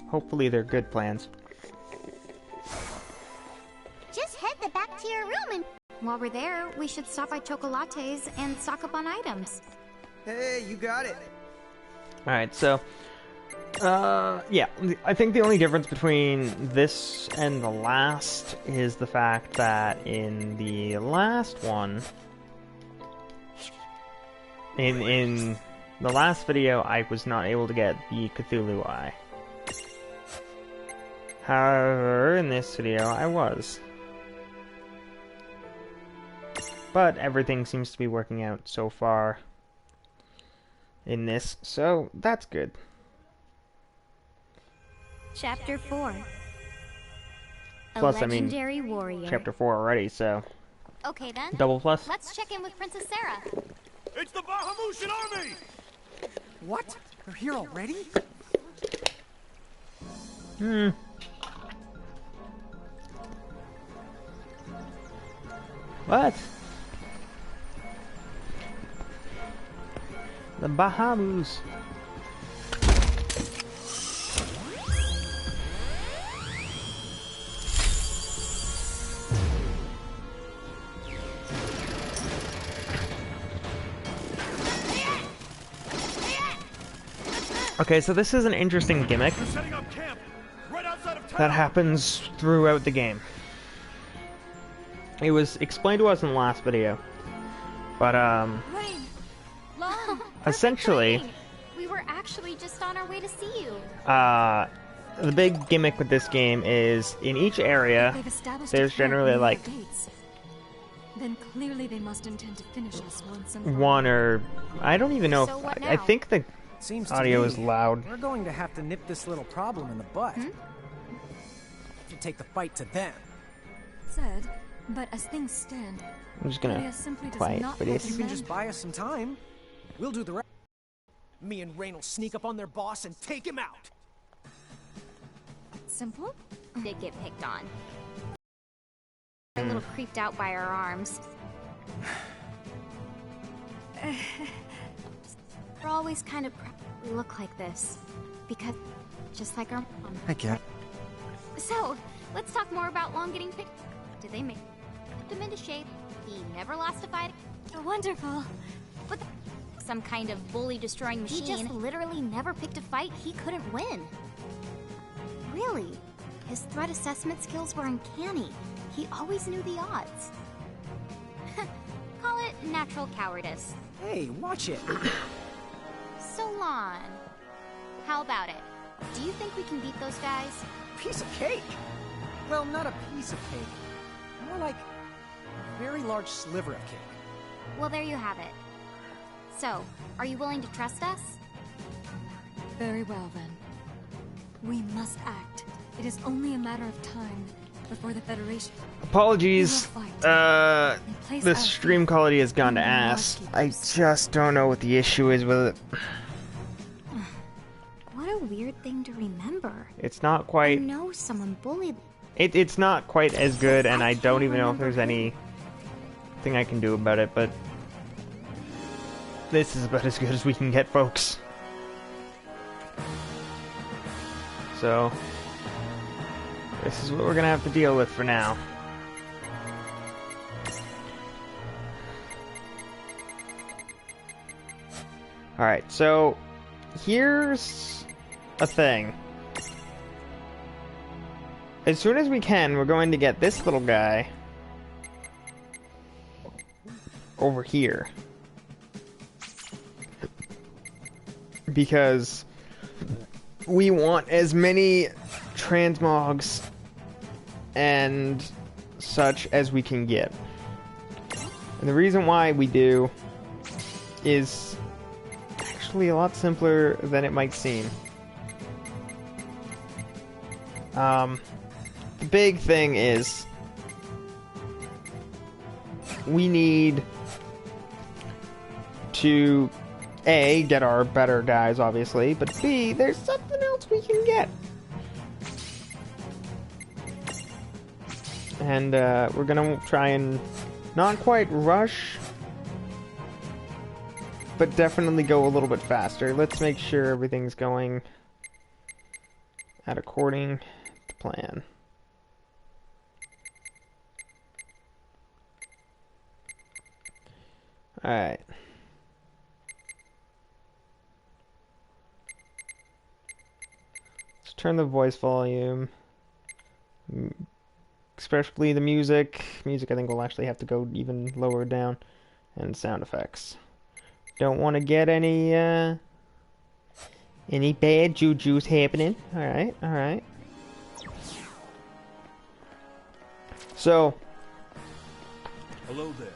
hopefully they're good plans. Just head back to your room and... While we're there, we should stop by Chocolates and stock up on items. Hey, you got it. Alright, so... yeah, I think the only difference between this and the last is the fact that in the last one... In the last video, I was not able to get the Cthulhu Eye. However, in this video, I was. But everything seems to be working out so far in this, so that's good. Chapter 4. Plus, A legendary warrior. Chapter 4 already, so... Okay then. Double plus? Let's check in with Princess Sarah. It's the Bahamutian army! What? They're here already? What? The Bahamus. Okay, so this is an interesting gimmick that happens throughout the game. It was explained to us in the last video, but essentially, We were actually just on our way to see you. the big gimmick with this game is in each area, there's generally like Then clearly they must intend to finish us once and for all. one or I don't even know So what if I now? think the Seems audio to is me loud. We're going to have to nip this little problem in the butt. To take the fight to them. Said, but as things stand, I'm just Lydia gonna simply does quiet not for have this. the You can man- just buy us some time. We'll do the rest. Me and Rain will sneak up on their boss and take him out. Simple? Did get picked on. We're a little creeped out by our arms. We're always kind of we look like this. Because, just like our mom. I get. So, let's talk more about Long getting picked. Did they make him into shape? He never lost a fight. Wonderful. What the some kind of bully-destroying machine. He just literally never picked a fight he couldn't win. Really? His threat assessment skills were uncanny. He always knew the odds. Call it natural cowardice. Hey, watch it. So, Lon, how about it? Do you think we can beat those guys? Piece of cake. Well, not a piece of cake. More like a very large sliver of cake. Well, there you have it. So, are you willing to trust us? Very well then. We must act. It is only a matter of time before the Federation. Apologies. We will fight. Place The our stream faith quality has gone to in the ass. I Lordkeepers. just don't know what the issue is with it. What a weird thing to remember. It's not I quite. know someone bullied. It's not quite as good, and I can't don't even know if remember there's who. anything I can do about it. But this is about as good as we can get, folks. So this is what we're gonna have to deal with for now. Alright, so here's a thing. As soon as we can, we're going to get this little guy over here. Because we want as many transmogs and such as we can get. And the reason why we do is actually a lot simpler than it might seem. The big thing is we need to A, get our better guys, obviously, but B, there's something else we can get. And we're gonna try and not quite rush, but definitely go a little bit faster. Let's make sure everything's going and according to plan. Alright. Let's turn the voice volume. Especially the music. Music, I think, will actually have to go even lower down. And sound effects. Don't want to get any bad juju's happening. Alright, alright. So, Hello there.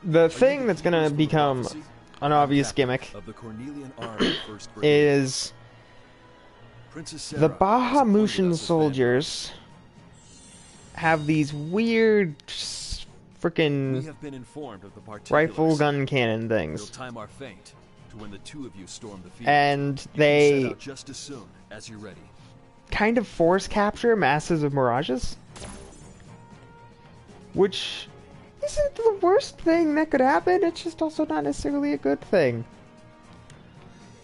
the thing that's gonna become an obvious gimmick Of the Cornelian Army First Brigade. is Princess the Sarah has Bahamutian appointed us as soldiers have these weird We freaking have been informed of the particulars. rifle gun cannon We'll things. time our feint to when the two of you storm the field. And You can set they out just as soon as you're ready. kind of force capture masses of mirages. Which isn't the worst thing that could happen, it's just also not necessarily a good thing.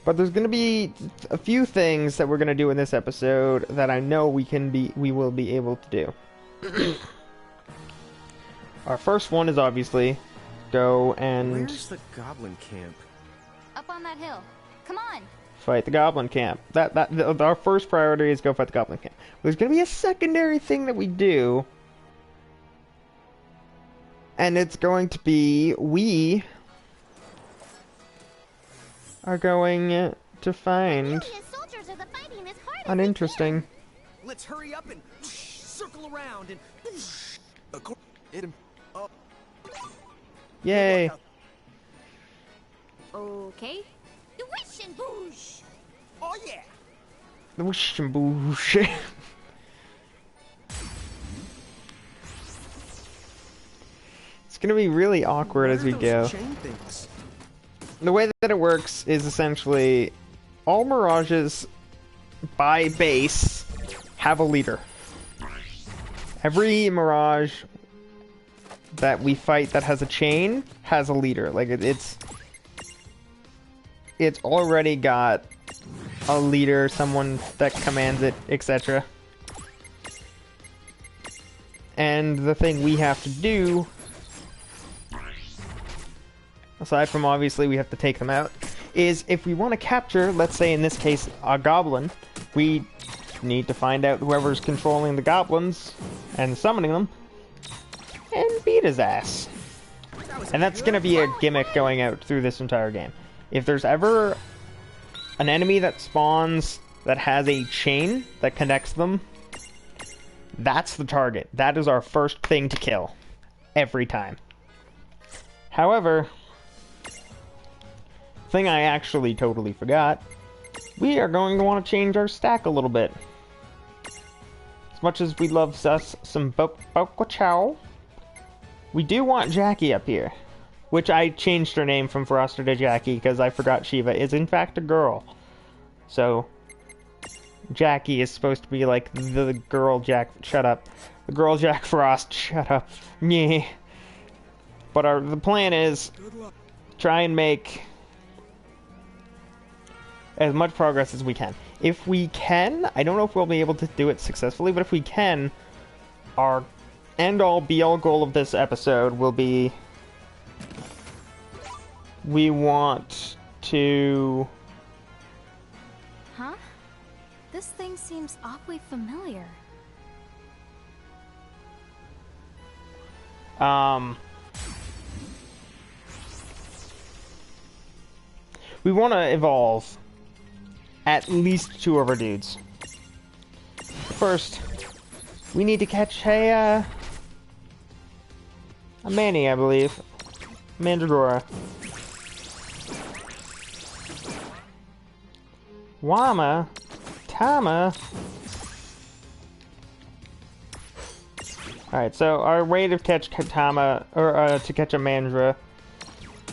But there's gonna be a few things that we're gonna do in this episode that I know we will be able to do. Our first one is obviously go and Where's the goblin camp? Up on that hill. Come on. fight the goblin camp. Our first priority is go fight the goblin camp. There's gonna be a secondary thing that we do, and it's going to be we are going to find His soldiers are the fighting as hard as an they interesting. Let's hurry up and circle around and. Yay! Okay. can. The wish and boosh. Oh yeah! The whoosh and boosh. It's gonna be really awkward as we go. Chain things? The way that it works is essentially all mirages by base have a leader. Every mirage that we fight that has a chain has a leader. Like it's already got a leader, someone that commands it, etc. And the thing we have to do, aside from obviously we have to take them out, is if we want to capture, let's say in this case, a goblin, we need to find out whoever's controlling the goblins and summoning them and beat his ass. And that's going to be a gimmick going out through this entire game. If there's ever an enemy that spawns that has a chain that connects them, that's the target. That is our first thing to kill. Every time. However, thing I actually totally forgot, we are going to want to change our stack a little bit. As much as we love us some Bokwa Chow, we do want Jackie up here. Which I changed her name from Froster to Jackie because I forgot Shiva is in fact a girl. So, Jackie is supposed to be like the girl Jack... Shut up. The girl Jack Frost. Shut up. Meh. But the plan is try and make as much progress as we can. If we can, I don't know if we'll be able to do it successfully, but if we can, our end-all be-all goal of this episode will be we want to... Huh? This thing seems awfully familiar. We want to evolve at least 2 of our dudes. First, we need to catch a Manny, I believe. Mandragora. Wama. Tama. Alright, so our way to catch Tama, or to catch a Mandra,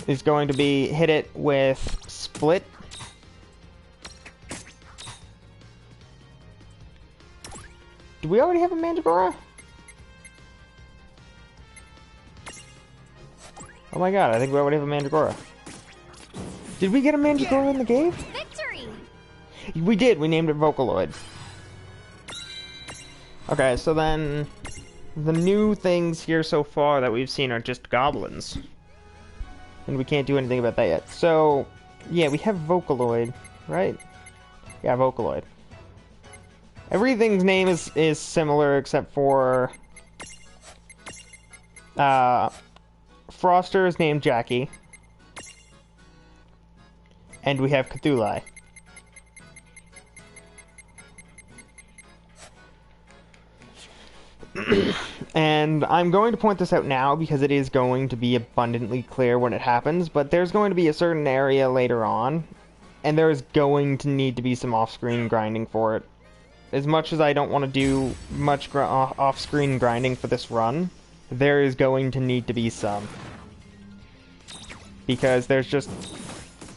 is going to be hit it with Split. Do we already have a Mandragora? Oh my god, I think we already have a Mandragora. Did we get a Mandragora in the game? Victory! We did, we named it Vocaloid. Okay, so then the new things here so far that we've seen are just goblins. And we can't do anything about that yet. So, yeah, we have Vocaloid, right? Yeah, Vocaloid. Everything's name is similar except for Froster is named Jackie. And we have Cthulhu. And I'm going to point this out now because it is going to be abundantly clear when it happens, but there's going to be a certain area later on, and there's going to need to be some off-screen grinding for it. As much as I don't want to do much off-screen grinding for this run, there is going to need to be some. Because there's just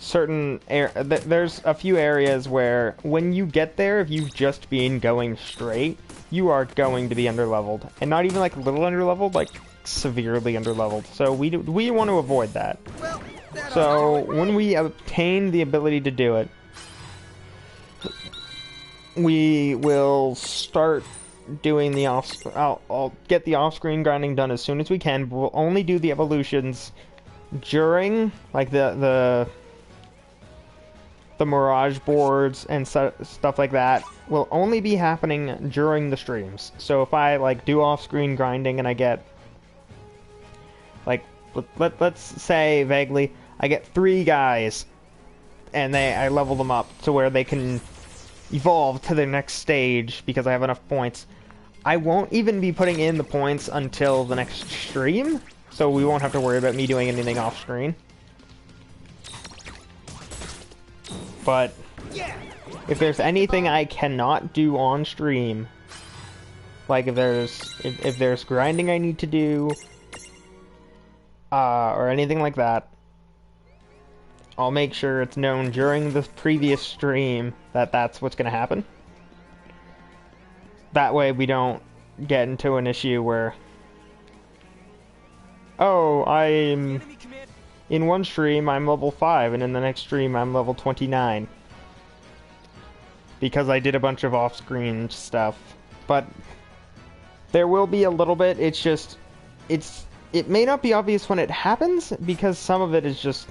certain there's a few areas where when you get there, if you've just been going straight, you are going to be underleveled, and not even like a little underleveled, like severely underleveled. So we want to avoid that. So when we obtain the ability to do it, we will start doing the I'll get the off-screen grinding done as soon as we can. But we'll only do the evolutions during like the mirage boards and stuff like that will only be happening during the streams. So if I like do off-screen grinding and I get like let's say vaguely I get 3 guys and I level them up to where they can evolve to the next stage because I have enough points, I won't even be putting in the points until the next stream, so we won't have to worry about me doing anything off-screen. But if there's anything I cannot do on stream, like if there's grinding I need to do, or anything like that, I'll make sure it's known during the previous stream that that's what's going to happen. That way we don't get into an issue where, oh, I'm in one stream I'm level 5 and in the next stream I'm level 29 because I did a bunch of off-screen stuff. But there will be a little bit. It's just it may not be obvious when it happens because some of it is just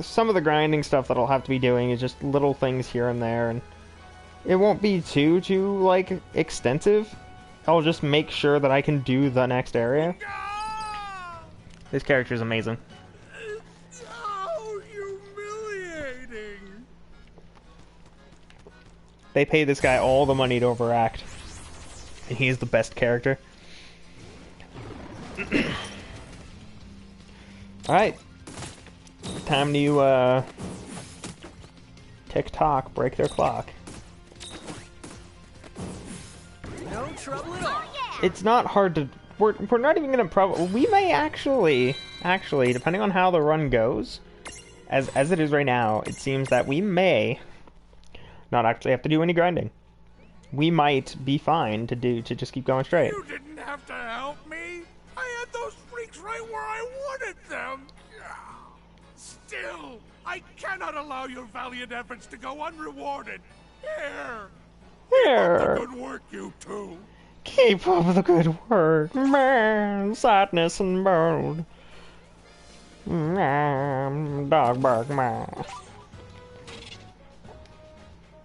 some of the grinding stuff that I'll have to be doing is just little things here and there, and it won't be too like extensive. I'll just make sure that I can do the next area. This character is amazing. It's so humiliating. They pay this guy all the money to overact, and he's the best character. Alright. Time to, tick-tock, break their clock. No trouble at all. It's not hard to... We're not even gonna we may actually, depending on how the run goes, as it is right now, it seems that we may not actually have to do any grinding. We might be fine to just keep going straight. You didn't have to help me. I had those freaks right where I wanted them. Still, I cannot allow your valiant efforts to go unrewarded. Here. Here. Good work, you two. Keep up the good work, man. Sadness and mood. Dog bark, man.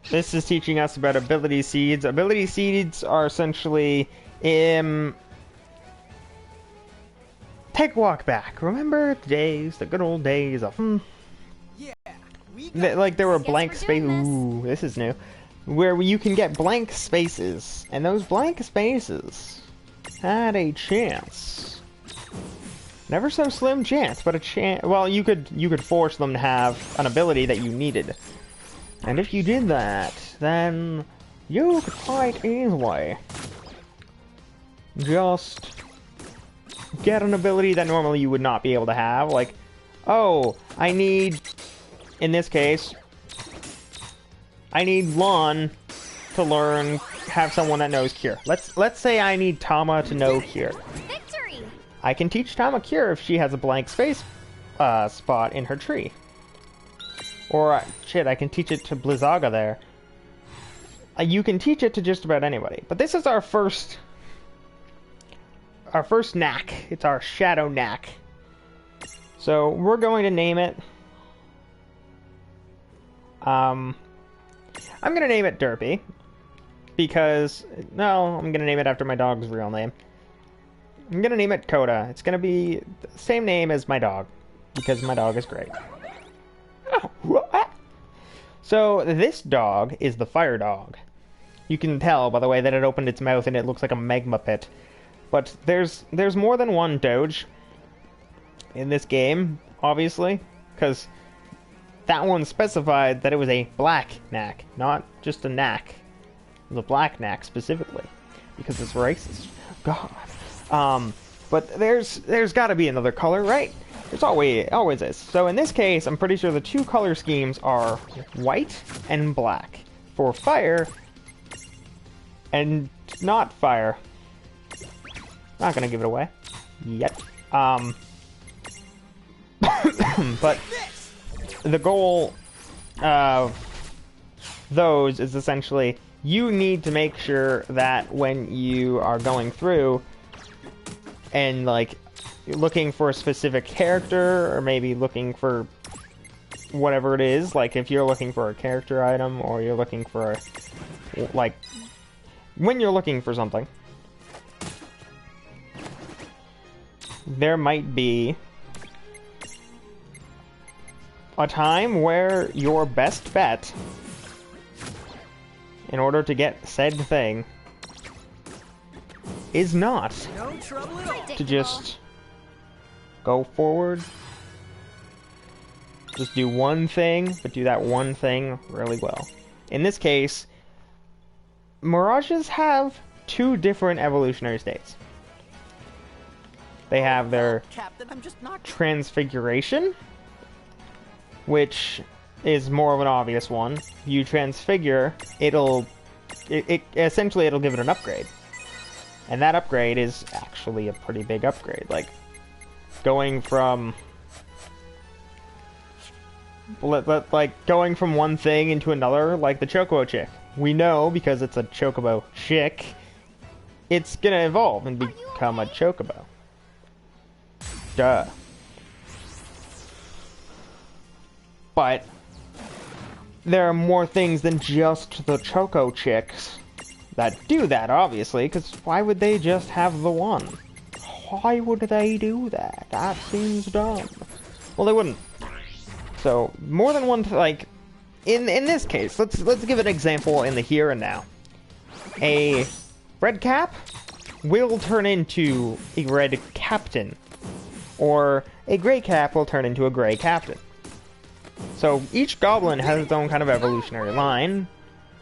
This is teaching us about ability seeds. Ability seeds are essentially take a walk back. Remember the days, the good old days of Yeah, like there were blank spaces. Ooh, this is new. Where you can get blank spaces, and those blank spaces had a chance. Never some slim chance, but a chance. Well, you could force them to have an ability that you needed, and if you did that, then you could quite easily just get an ability that normally you would not be able to have. Like, oh, I need, in this case, I need Lon to learn, have someone that knows Cure. Let's say I need Tama to know Cure. Victory! I can teach Tama Cure if she has a blank space spot in her tree. Or, shit, I can teach it to Blizzaga there. you can teach it to just about anybody. But this is our first knack. It's our shadow knack. So we're going to name it. I'm gonna name it Derpy because I'm gonna name it after my dog's real name. I'm gonna name it Coda. It's gonna be the same name as my dog because my dog is great. So this dog is the fire dog. You can tell by the way that it opened its mouth and it looks like a magma pit. But there's more than one Doge in this game, obviously, because that one specified that it was a black knack, not just a knack. It was a black knack specifically, because it's racist. God. But there's got to be another color, right? There's always is. So in this case, I'm pretty sure the two color schemes are white and black for fire and not fire. Not gonna give it away yet. But the goal of those is essentially you need to make sure that when you are going through and like you're looking for a specific character or maybe looking for whatever it is, like if you're looking for a character item or you're looking for like when you're looking for something, there might be a time where your best bet in order to get said thing is not to just go forward, just do one thing, but do that one thing really well. In this case, Mirages have two different evolutionary states. They have their transfiguration, which is more of an obvious one. You transfigure, essentially it'll give it an upgrade. And that upgrade is actually a pretty big upgrade. Like, going from one thing into another, like the Chocobo chick. We know, because it's a Chocobo chick, it's gonna evolve and become a Chocobo. Duh. But there are more things than just the Choco chicks that do that, obviously, because why would they just have the one? Why would they do that? That seems dumb. Well, they wouldn't. So, more than one, like, in this case, let's give an example in the here and now. A red cap will turn into a red captain, or a gray cap will turn into a gray captain. So each goblin has its own kind of evolutionary line,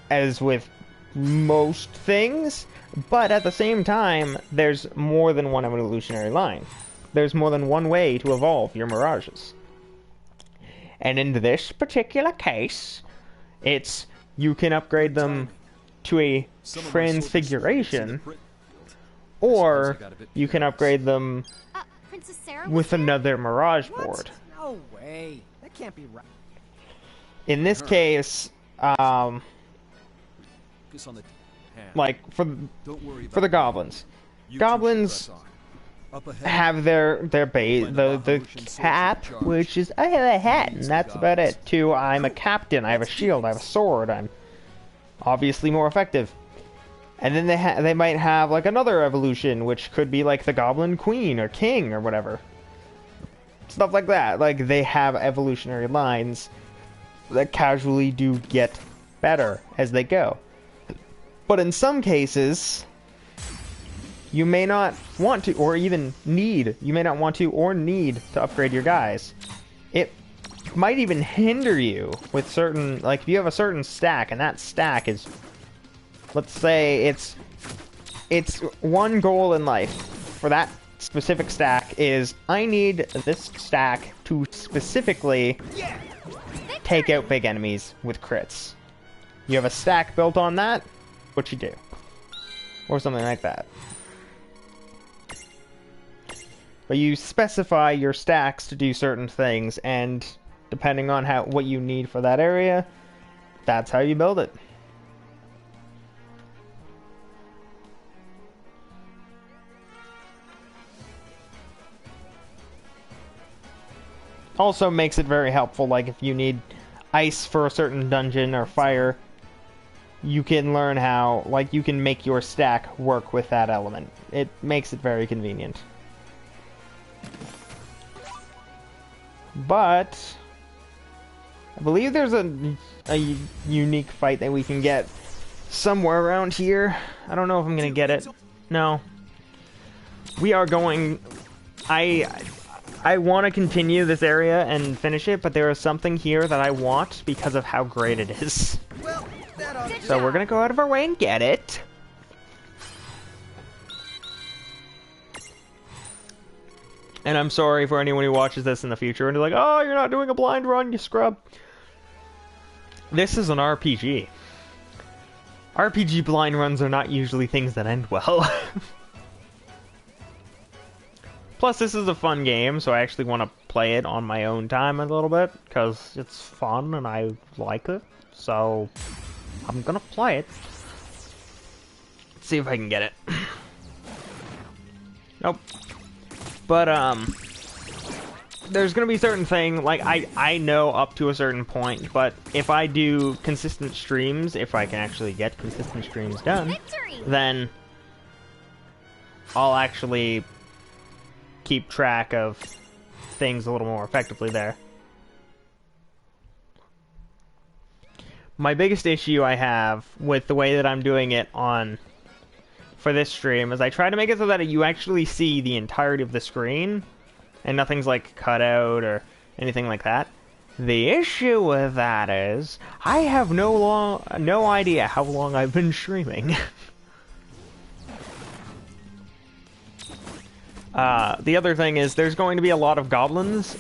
as with most things, but at the same time, there's more than one evolutionary line. There's more than one way to evolve your Mirages. And in this particular case, it's you can upgrade them to a transfiguration, or you can upgrade them with another Mirage board. No way. That can't be right. In this case, like for the goblins, goblins have their base, the cap, which is I have a hat, and that's about it. Two, I'm a captain. I have a shield. I have a sword. I'm obviously more effective. And then they might have like another evolution, which could be like the Goblin Queen or King or whatever. Stuff like that. Like they have evolutionary lines that casually do get better as they go. But in some cases, you may not want to, or even need, you may not want to or need to upgrade your guys. It might even hinder you with certain, like if you have a certain stack, and that stack is, let's say it's one goal in life for that specific stack is, I need this stack to specifically take out big enemies with crits. You have a stack built on that, what you do. Or something like that. But you specify your stacks to do certain things, and depending on what you need for that area, that's how you build it. also makes it very helpful, like if you need ice for a certain dungeon or fire, you can learn how, like, you can make your stack work with that element. It makes it very convenient. But I believe there's a unique fight that we can get somewhere around here. I don't know if I'm gonna get it. No. We are going... I want to continue this area and finish it, but there is something here that I want because of how great it is. Well, that ought to... So we're gonna go out of our way and get it. And I'm sorry for anyone who watches this in the future and is like, oh, you're not doing a blind run, you scrub. This is an RPG. RPG blind runs are not usually things that end well. Plus, this is a fun game, so I actually want to play it on my own time a little bit, because it's fun and I like it. So, I'm gonna play it. Let's see if I can get it. Nope. But, there's gonna be certain thing, like, I know up to a certain point, but if I do consistent streams, if I can actually get consistent streams done, then I'll actually keep track of things a little more effectively there. My biggest issue I have with the way that I'm doing it for this stream is I try to make it so that you actually see the entirety of the screen and nothing's like cut out or anything like that. The issue with that is I have no idea how long I've been streaming. The other thing is there's going to be a lot of goblins.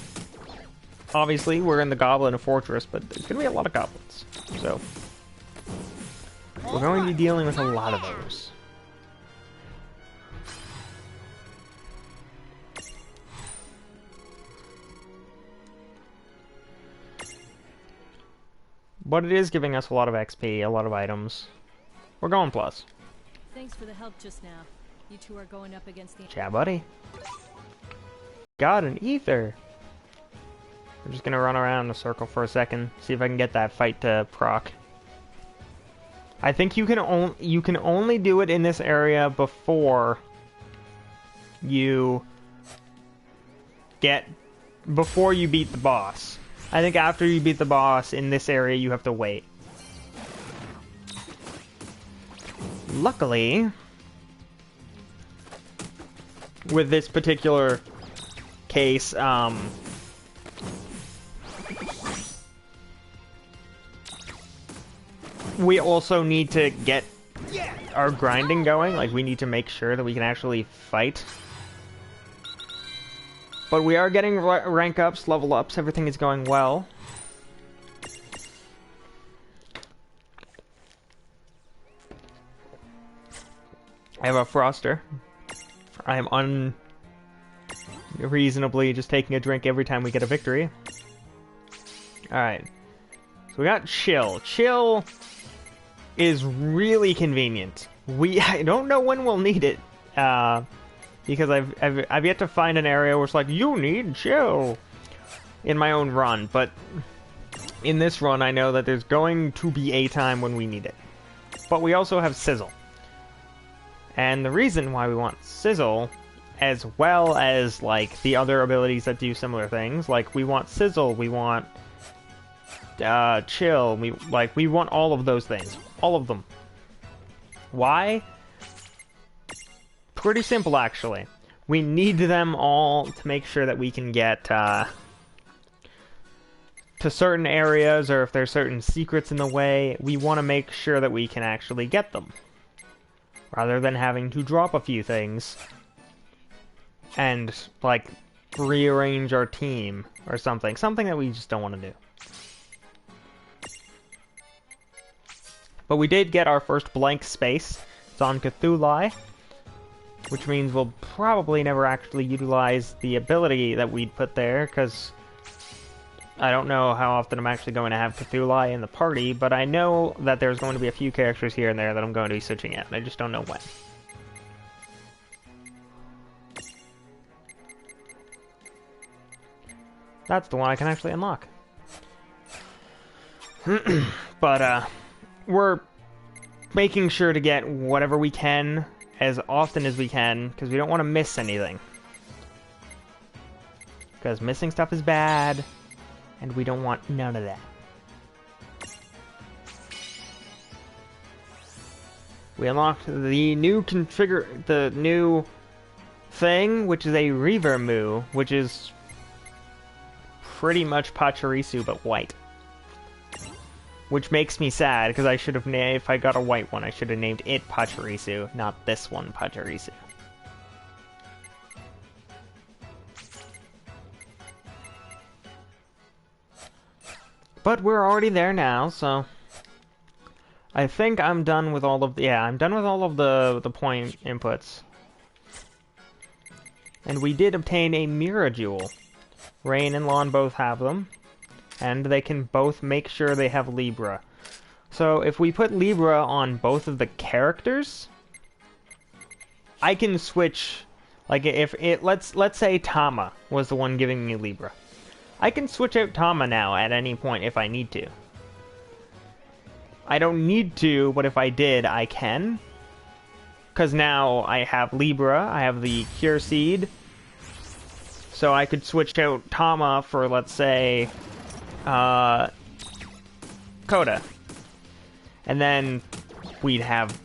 Obviously, we're in the Goblin Fortress, but there's going to be a lot of goblins. So, we're going to be dealing with a lot of those. But it is giving us a lot of XP, a lot of items. We're going plus. Thanks for the help just now. You two are going up against the... Ciao, buddy. Got an ether. I'm just gonna run around in a circle for a second, see if I can get that fight to proc. I think you can only do it in this area before you beat the boss. I think after you beat the boss in this area, you have to wait. Luckily, with this particular case, we also need to get our grinding going. Like, we need to make sure that we can actually fight. But we are getting rank ups, level ups, everything is going well. I have a Froster. I am unreasonably just taking a drink every time we get a victory. Alright. So we got Chill. Chill is really convenient. I don't know when we'll need it. Because I've yet to find an area where it's like, you need Chill in my own run. But in this run, I know that there's going to be a time when we need it. But we also have Sizzle. And the reason why we want Sizzle, as well as, like, the other abilities that do similar things, like, we want Sizzle, we want Chill, we want all of those things. All of them. Why? Pretty simple, actually. We need them all to make sure that we can get to certain areas, or if there's certain secrets in the way, we want to make sure that we can actually get them. Rather than having to drop a few things and, like, rearrange our team or something. Something that we just don't want to do. But we did get our first blank space. It's on Cthulhu, which means we'll probably never actually utilize the ability that we'd put there, because I don't know how often I'm actually going to have Cthulhu in the party, but I know that there's going to be a few characters here and there that I'm going to be switching out, and I just don't know when. That's the one I can actually unlock. But, we're making sure to get whatever we can as often as we can, because we don't want to miss anything. Because missing stuff is bad, and we don't want none of that. We unlocked the new the new thing, which is a Revermoo, which is pretty much Pachirisu but white. Which makes me sad, because I should have if I got a white one, I should have named it Pachirisu, not this one Pachirisu. But we're already there now, so I think I'm done with all of the, I'm done with all of the point inputs. And we did obtain a Mirror Jewel. Rain and Lon both have them, and they can both make sure they have Libra. So if we put Libra on both of the characters, I can switch. Like if it let's say Tama was the one giving me Libra, I can switch out Tama now at any point if I need to. I don't need to, but if I did, I can. Because now I have Libra, I have the Cure Seed. So I could switch out Tama for, let's say, Coda. And then we'd have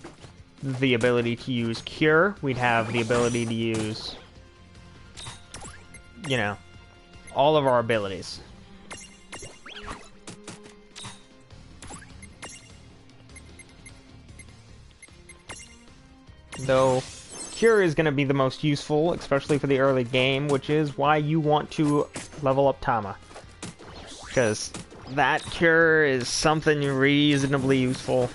the ability to use Cure. We'd have the ability to use, you know, all of our abilities. Though Cure is going to be the most useful, especially for the early game, which is why you want to level up Tama. Because that Cure is something reasonably useful,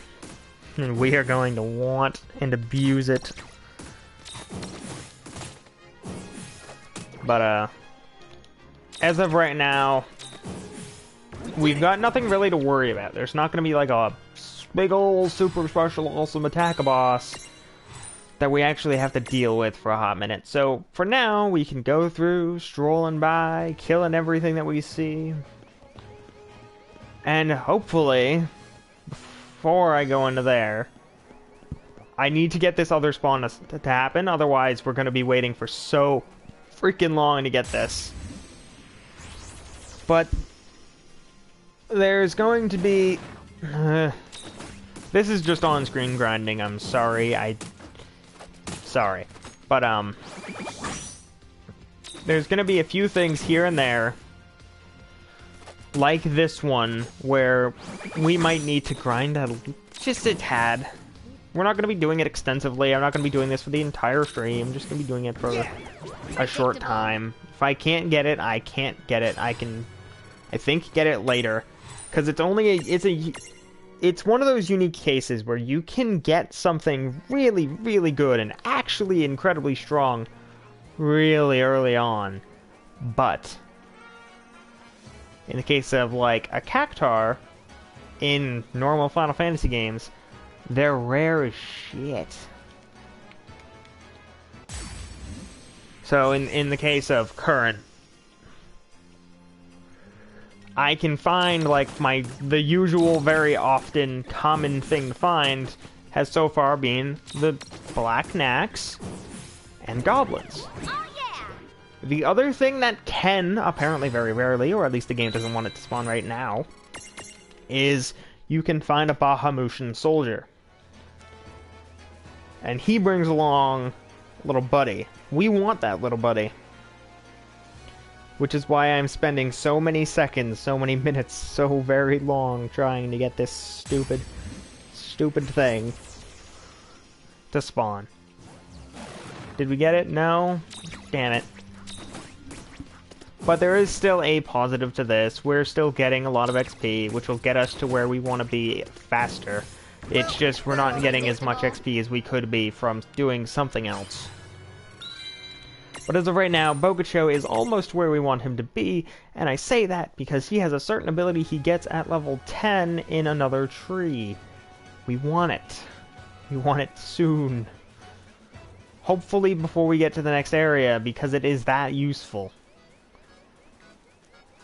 and we are going to want and abuse it. But, as of right now, we've got nothing really to worry about. There's not going to be like a big old super special awesome attack boss that we actually have to deal with for a hot minute. So, for now, we can go through, strolling by, killing everything that we see. And hopefully, before I go into there, I need to get this other spawn to happen, otherwise we're going to be waiting for so freaking long to get this. But there's going to be... this is just on-screen grinding, I'm sorry, Sorry. But, there's gonna be a few things here and there, like this one, where we might need to grind just a tad. We're not gonna be doing it extensively, I'm not gonna be doing this for the entire stream, I'm just gonna be doing it for a short time. If I can't get it, I can't get it. I think, get it later. Because it's one of those unique cases where you can get something really, really good and actually incredibly strong really early on. But in the case of, like, a Cactuar in normal Final Fantasy games, they're rare as shit. So in the case of current, I can find, like, the usual, very often common thing to find has so far been the Black Knacks and Goblins. Oh, yeah! The other thing that can, apparently very rarely, or at least the game doesn't want it to spawn right now, is you can find a Bahamutian soldier. And he brings along a little buddy. We want that little buddy. Which is why I'm spending so many seconds, so many minutes, so very long trying to get this stupid thing to spawn. Did we get it? No? Damn it. But there is still a positive to this. We're still getting a lot of XP, which will get us to where we want to be faster. It's just we're not getting as much XP as we could be from doing something else. But as of right now, Bogacho is almost where we want him to be, and I say that because he has a certain ability he gets at level 10 in another tree. We want it. We want it soon. Hopefully before we get to the next area, because it is that useful.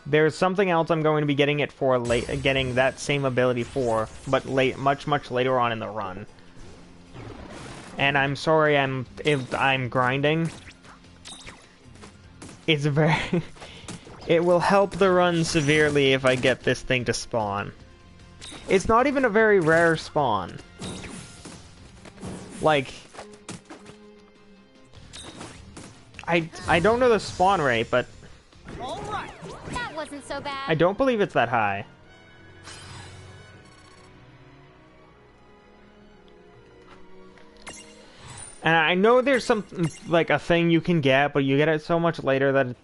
There's something else I'm going to be getting it for getting that same ability for, but much later on in the run. And I'm sorry if I'm grinding. It's very it will help the run severely if I get this thing to spawn. It's not even a very rare spawn. Like, I don't know the spawn rate, but All right. That wasn't so bad. I don't believe it's that high. And I know there's some, like, a thing you can get, but you get it so much later that...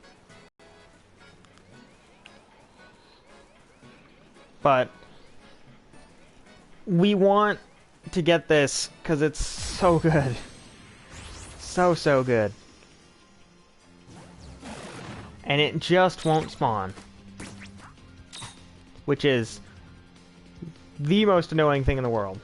But we want to get this because it's so good. So good. And it just won't spawn. Which is the most annoying thing in the world.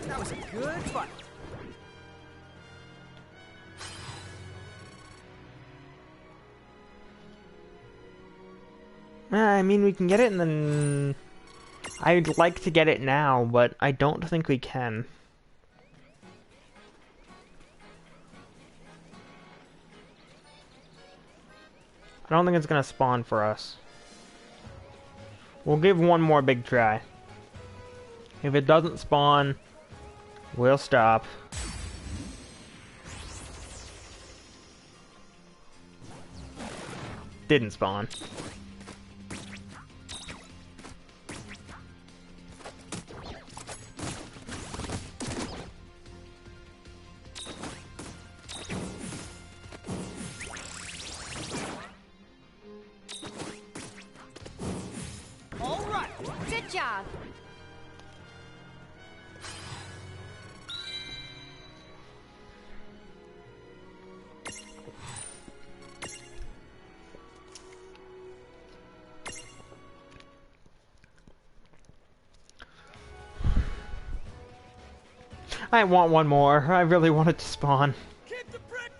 That was a good fight. I mean, we can get it and then... I'd like to get it now, but I don't think we can. I don't think it's gonna spawn for us. We'll give one more big try. If it doesn't spawn, we'll stop. Didn't spawn. All right. Good job. I want one more. I really want it to spawn. Get the brick!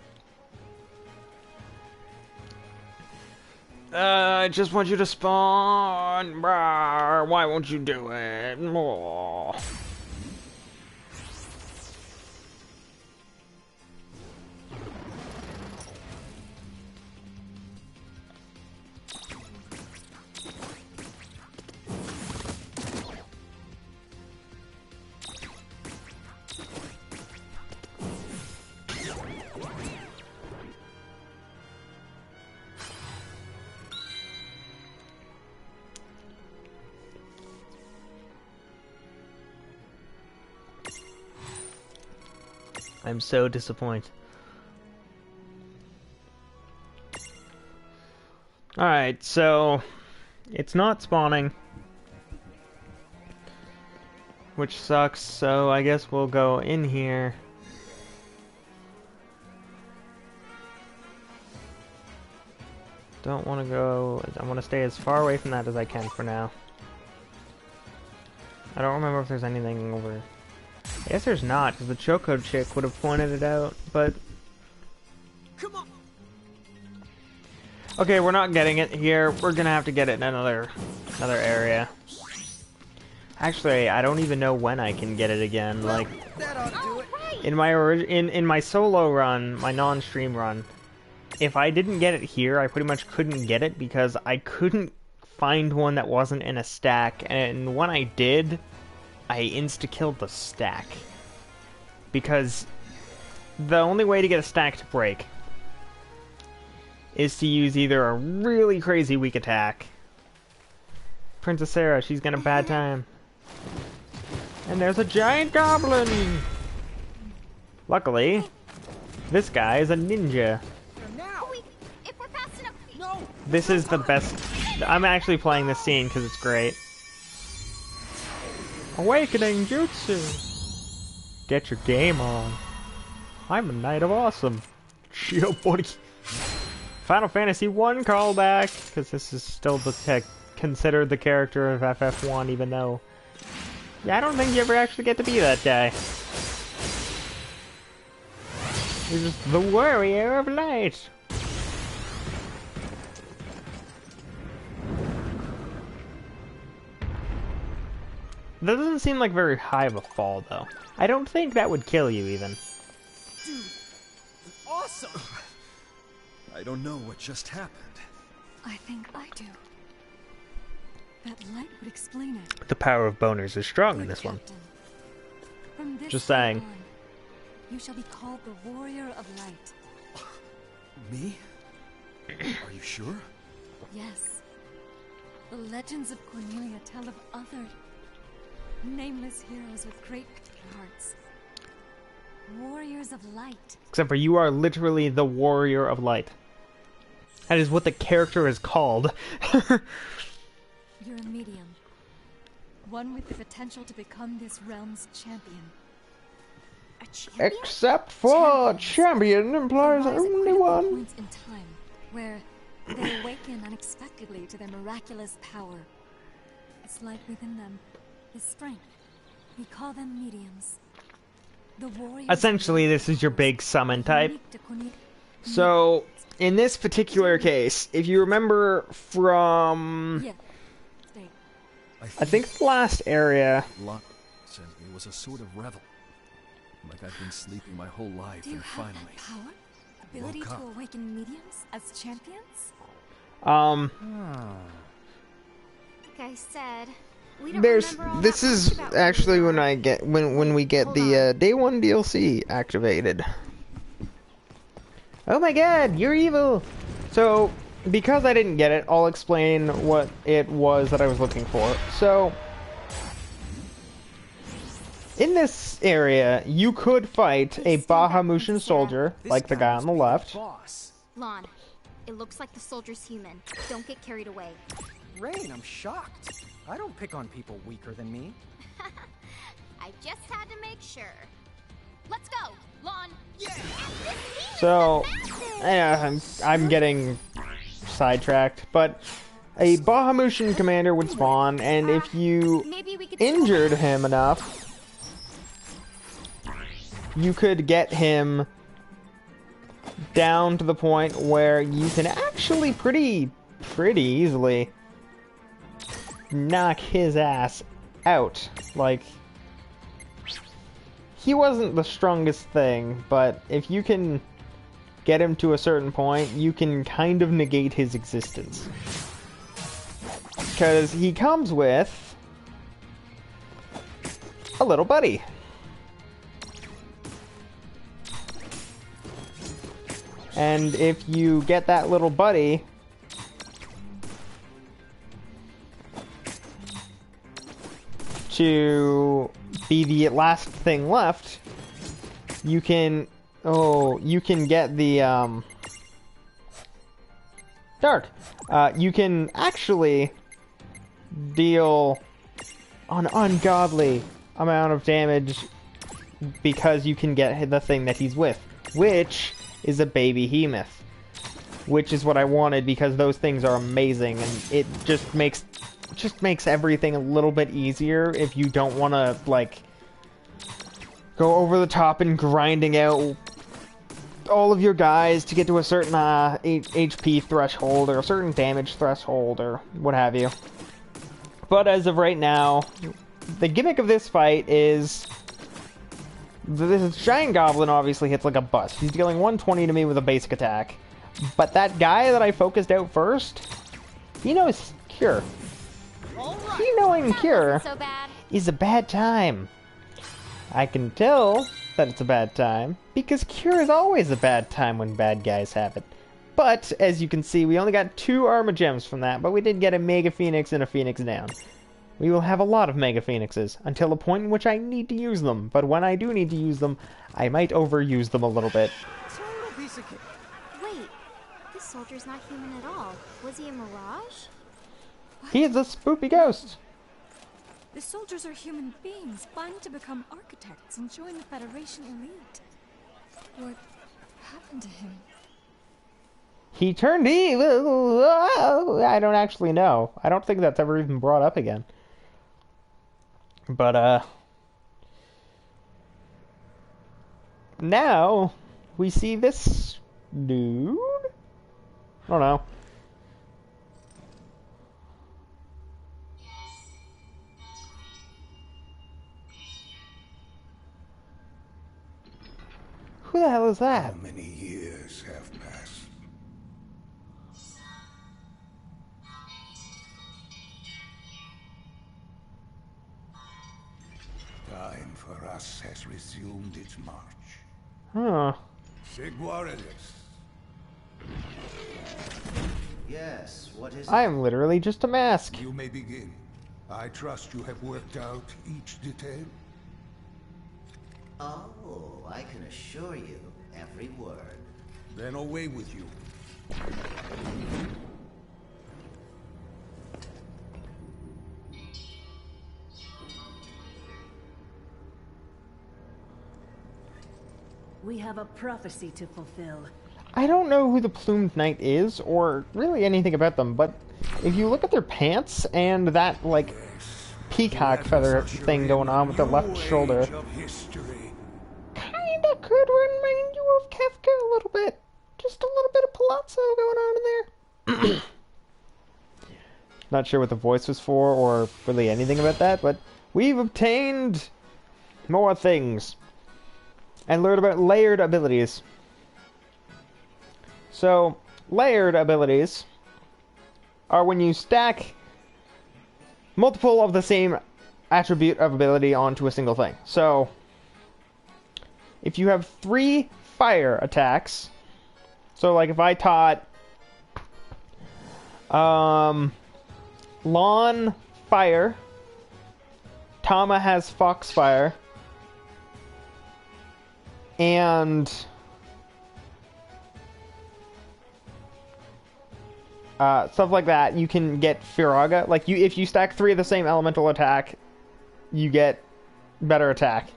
I just want you to spawn. Brr, why won't you do it? Oh. I'm so disappointed. Alright, so it's not spawning, which sucks, so I guess we'll go in here. Don't want to go, I want to stay as far away from that as I can for now. I don't remember if there's anything over. I guess there's not, because the Choco chick would have pointed it out, but... Come on. Okay, we're not getting it here. We're gonna have to get it in another area. Actually, I don't even know when I can get it again. Like, That ought to do it. in my in my solo run, my non-stream run, if I didn't get it here, I pretty much couldn't get it because I couldn't find one that wasn't in a stack, and when I did, I insta-killed the stack. Because the only way to get a stack to break is to use either a really crazy weak attack. Princess Sarah, she's got a bad time. And there's a giant goblin! Luckily, this guy is a ninja. Now. Wait, if we're fast enough. No. This is the best. I'm actually playing this scene because it's great. Awakening Jutsu! Get your game on. I'm a Knight of Awesome. Chill, buddy. Final Fantasy 1 callback, because this is still considered the character of FF1, even though Yeah, I don't think you ever actually get to be that guy. You're just the warrior of light. That doesn't seem like very high of a fall, though. I don't think that would kill you, even. Dude, awesome! I don't know what just happened. I think I do. That light would explain it. The power of boners is strong in Good this one. Captain. From this Just day saying. on, you shall be called the Warrior of Light. Me? Are you sure? Yes. The legends of Cornelia tell of other nameless heroes with great hearts. Warriors of Light. Except for you are literally the warrior of light. That is what the character is called. You're a medium. One with the potential to become this realm's champion. A champion? Except for champion implies Arise at only critical one. points in time, where they awaken unexpectedly to their miraculous power. It's like within them is strength. We call them mediums. The warriors. Essentially, this is your big summon type. unique to Cornelia. So, in this particular case, if you remember from, Yeah. Stay. I think the last area, Locke said it was a sort of revel. Like I've been sleeping my whole life Do you and have finally. that power? Ability woke to up. awaken mediums as champions? Like I said, we don't there's, remember all this that is much about actually who we when are. I get, when we get Hold the, on. Day 1 DLC activated. Oh my god, you're evil! So, because I didn't get it, I'll explain what it was that I was looking for. So, in this area, you could fight a Bahamutian soldier, This like the guy on the must be the left. Boss. Lon, it looks like the soldier's human. Don't get carried away. Rain, I'm shocked. I don't pick on people weaker than me. I just had to make sure. Let's go, Lon. Yeah. So, yeah, I'm getting sidetracked, but a Bahamutian commander would spawn, and if you Maybe we could injured him enough, you could get him down to the point where you can actually pretty easily knock his ass out. Like, he wasn't the strongest thing, but if you can get him to a certain point, you can kind of negate his existence. Because he comes with a little buddy. And if you get that little buddy to be the last thing left, you can, you can get the, Dark. You can actually deal an ungodly amount of damage because you can get the thing that he's with, which is a baby behemoth, which is what I wanted because those things are amazing, and it just makes everything a little bit easier if you don't want to like go over the top and grinding out all of your guys to get to a certain HP threshold or a certain damage threshold or what have you. But as of right now, the gimmick of this fight is this giant goblin obviously hits like a bus. He's dealing 120 to me with a basic attack. But that guy that I focused out first, he knows Cure. He knowing Cure so bad. is a bad time. I can tell that it's a bad time because Cure is always a bad time when bad guys have it. But as you can see, we only got 2 armor gems from that, but we did get a Mega Phoenix and a Phoenix down. We will have a lot of Mega Phoenixes until a point in which I need to use them. But when I do need to use them, I might overuse them a little bit. Total piece of cake. Wait, this soldier's not human at all. Was he a mirage? He is a spoopy ghost. The soldiers are human beings, vying to become architects and join the Federation elite. What happened to him? He turned evil. I don't actually know. I don't think that's ever even brought up again. But, now we see this dude? I don't know. Who the hell is that? How many years have passed? Time for us has resumed its march. Huh. Seguarelis. Yes, what is I am literally just a mask. You may begin. I trust you have worked out each detail. Oh, I can assure you, every word. Then away with you. We have a prophecy to fulfill. I don't know who the Plumed Knight is, or really anything about them, but if you look at their pants and that, like, peacock feather thing going on with the left shoulder, kinda could remind you of Kefka a little bit. Just a little bit of Palazzo going on in there. Not sure what the voice was for, or really anything about that, but we've obtained more things. And learned about layered abilities. So, layered abilities are when you stack multiple of the same attribute of ability onto a single thing. So, if you have 3 fire attacks, so like if I taught Lon fire, Tama has foxfire, and stuff like that, you can get Firaga. Like, if you stack 3 of the same elemental attack, you get better attack.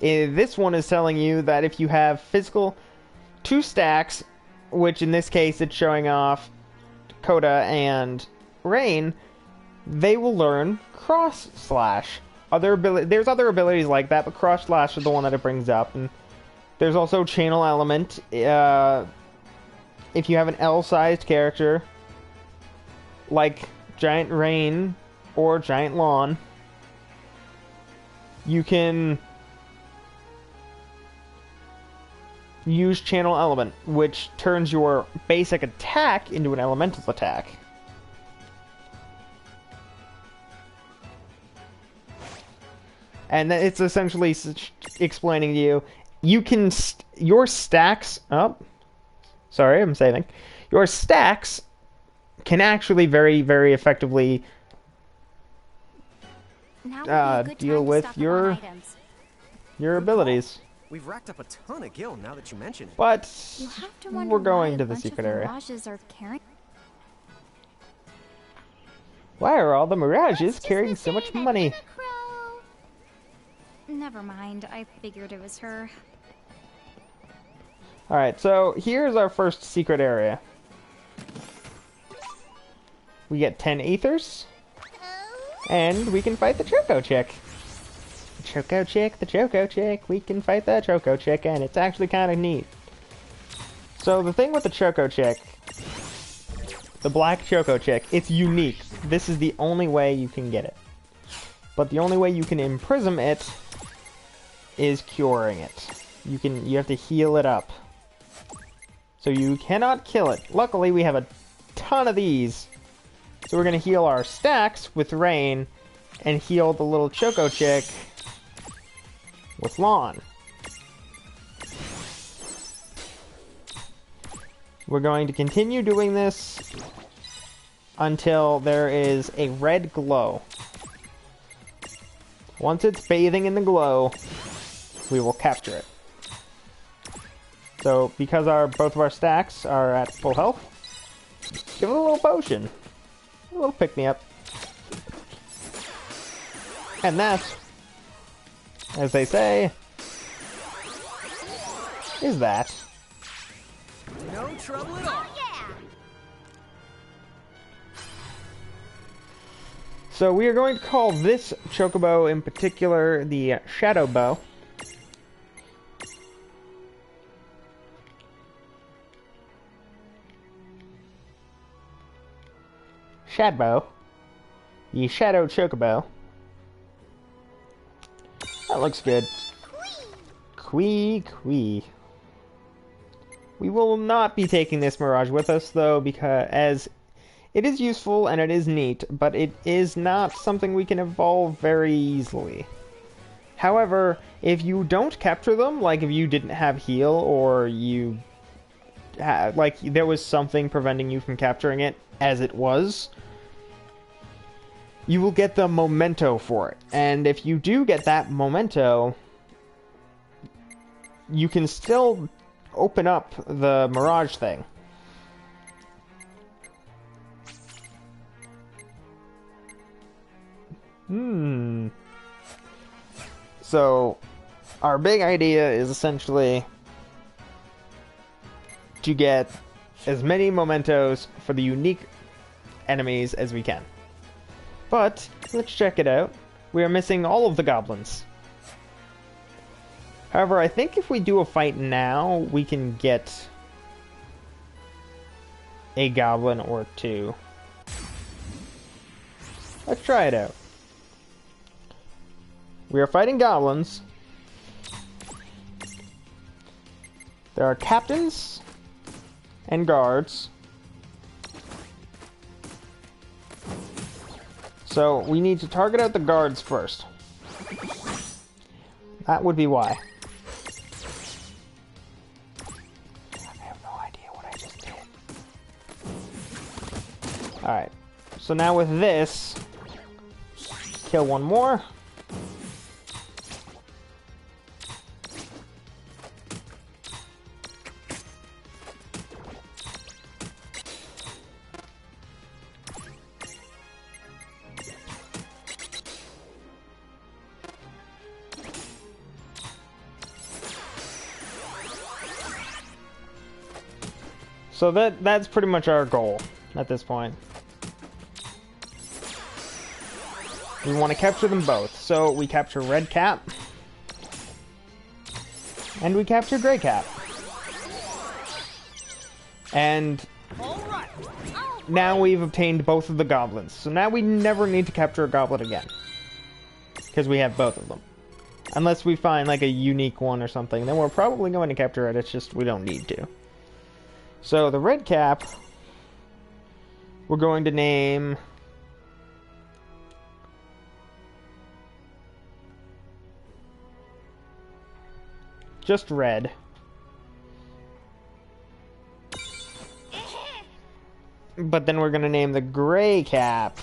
This one is telling you that if you have physical 2 stacks, which in this case it's showing off Coda and Rain, they will learn Cross Slash. There's other abilities like that, but Cross Slash is the one that it brings up. And there's also Channel Element. If you have an L-sized character, like Giant Rain or Giant Lawn, you can use Channel Element, which turns your basic attack into an elemental attack. And it's essentially explaining to you, you can, your stacks, sorry, I'm saving. Your stacks can actually very, very effectively deal with your abilities. We've racked up a ton of gil now that you mention it. But You have to wonder we're going why to a the bunch secret of area. mirages are carrying. Why are all the mirages carrying so much money? Never mind, I figured it was her. Alright, so here's our first secret area. We get 10 ethers. And we can fight the Choco Chick. The Choco Chick, the Choco Chick. We can fight the Choco Chick, and it's actually kind of neat. So the thing with the Choco Chick, the black Choco Chick, it's unique. This is the only way you can get it. But the only way you can imprison it is curing it. You have to heal it up. So you cannot kill it. Luckily, we have a ton of these. So we're going to heal our stacks with Rain and heal the little Choco Chick with Lawn. We're going to continue doing this until there is a red glow. Once it's bathing in the glow, we will capture it. So, because both of our stacks are at full health, give it a little potion. A little pick-me-up. And that, as they say, is that. No trouble at all. So we are going to call this chocobo in particular the Shadow Bow. Shadbow. The Shadow Chocobo. That looks good. Quee. We will not be taking this Mirage with us, though, because as it is useful and it is neat, but it is not something we can evolve very easily. However, if you don't capture them, like if you didn't have heal or you like there was something preventing you from capturing it as it was, you will get the memento for it. And if you do get that memento, you can still open up the Mirage thing. So, our big idea is essentially to get as many mementos for the unique enemies as we can. But, let's check it out. We are missing all of the goblins. However, I think if we do a fight now, we can get a goblin or two. Let's try it out. We are fighting goblins. There are captains and guards. So we need to target out the guards first. That would be why. I have no idea what I just did. Alright. So now with this, kill one more. So that's pretty much our goal at this point. We want to capture them both. So we capture Red Cap. And we capture Grey Cap. And now we've obtained both of the goblins. So now we never need to capture a goblin again. Because we have both of them. Unless we find like a unique one or something. Then we're probably going to capture it. It's just we don't need to. So the Red Cap, we're going to name just Red. But then we're going to name the Grey Cap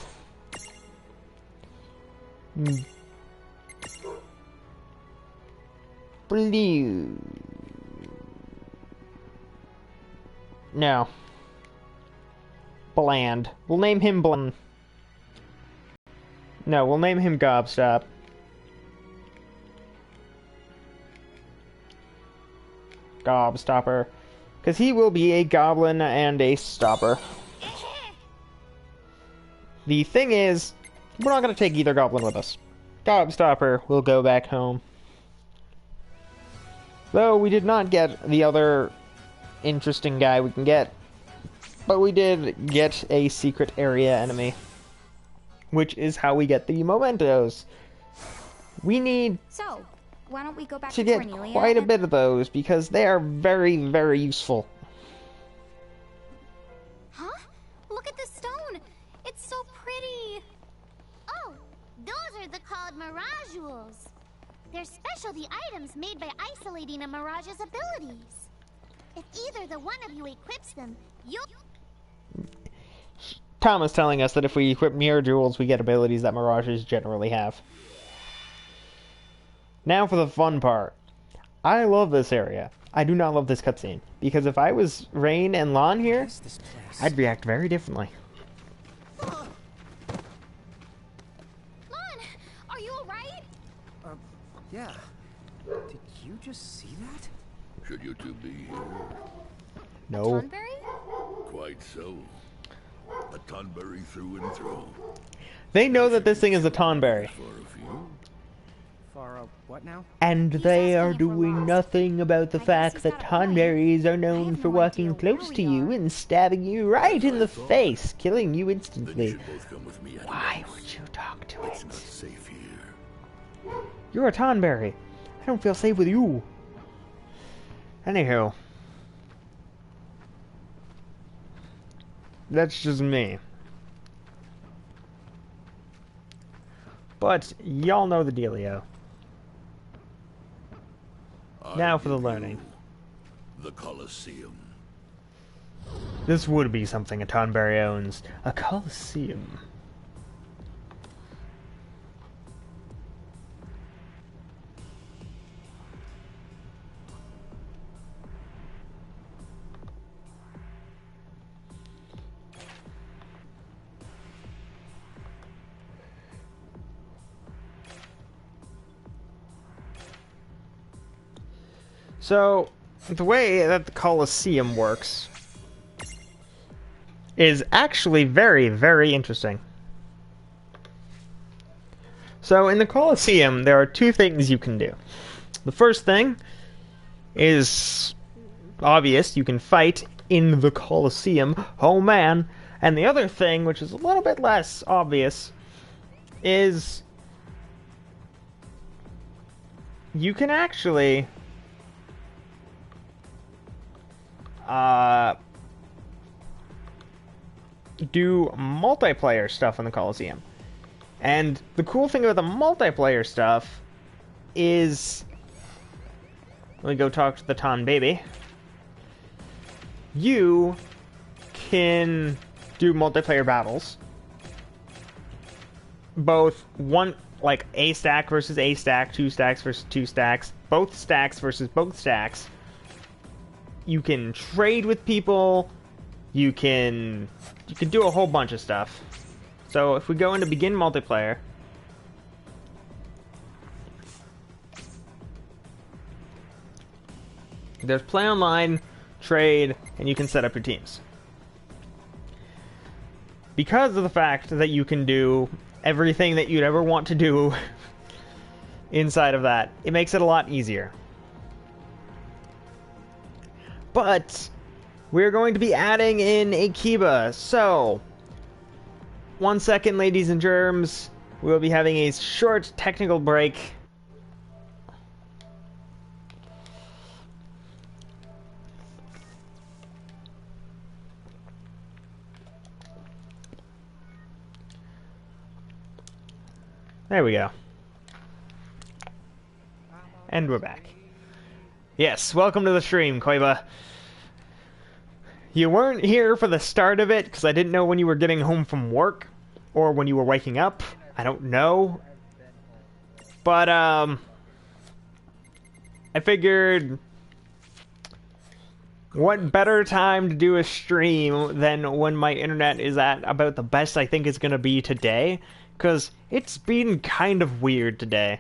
Blue. No. Bland. We'll name him Bland. No, we'll name him Gobstop. Gobstopper. Because he will be a goblin and a stopper. The thing is, we're not going to take either goblin with us. Gobstopper will go back home. Though we did not get the other interesting guy we can get, but we did get a secret area enemy, which is how we get the mementos. We need why don't we go back to get Cornelia quite a bit of those because they are very, very useful. Huh? Look at the stone. It's so pretty. Oh, those are the called Mirage Jewels. They're specialty items made by isolating a Mirage's abilities. If either the one of you equips them, you'll... Tom is telling us that if we equip Mirror Jewels, we get abilities that Mirages generally have. Now for the fun part. I love this area. I do not love this cutscene. Because if I was Rain and Lon here, I'd react very differently. Lon, are you alright? Yeah. Did you just see that? Should you two be here? No. Tonberry? Quite so. A Tonberry through and through. They know that this thing is a Tonberry. For a few. For what now? And He's they are asking if we're doing lost. nothing about the I guess fact he's that got a point. Tonberries are I known have for no walking idea where close we to you are. and stabbing you right in the thought. face, killing you Then you instantly. should both come with me. Why anyways. would you talk to It's it? not safe here. You're a Tonberry. I don't feel safe with you. Anywho. That's just me. But y'all know the dealio. Now for the give you learning. The Colosseum. This would be something a Tonberry owns. A Colosseum. So, the way that the Colosseum works is actually very, very interesting. So, in the Colosseum, there are two things you can do. The first thing is obvious. You can fight in the Colosseum. Oh man. And the other thing, which is a little bit less obvious, is you can actually do multiplayer stuff in the Colosseum. And the cool thing about the multiplayer stuff is, let me go talk to the Ton baby. You can do multiplayer battles. Both one, like A stack versus A stack, 2 stacks versus 2 stacks, both stacks versus both stacks. You can trade with people. You can do a whole bunch of stuff. So if we go into begin multiplayer, there's play online, trade, and you can set up your teams. Because of the fact that you can do everything that you'd ever want to do inside of that, it makes it a lot easier. But we're going to be adding in a Kiba, so 1 second, ladies and germs. We'll be having a short technical break. There we go. And we're back. Yes, welcome to the stream, Koiba. You weren't here for the start of it, because I didn't know when you were getting home from work, or when you were waking up. I don't know. But, I figured, what better time to do a stream than when my internet is at about the best I think it's going to be today, because it's been kind of weird today.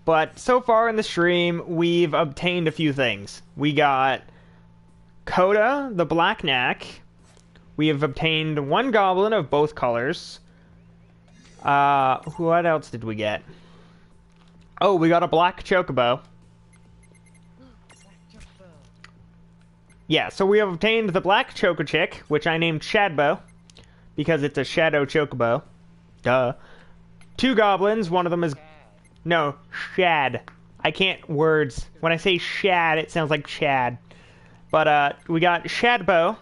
But so far in the stream, we've obtained a few things. We got Coda, the Black Knack. We have obtained 1 goblin of both colors. What else did we get? Oh, we got a black chocobo. Yeah, so we have obtained the black choco-chick, which I named Shadbo, because it's a shadow chocobo. Duh. 2 goblins, one of them is... No, Shad. I can't words. When I say Shad, it sounds like Chad. But, we got Shadbo,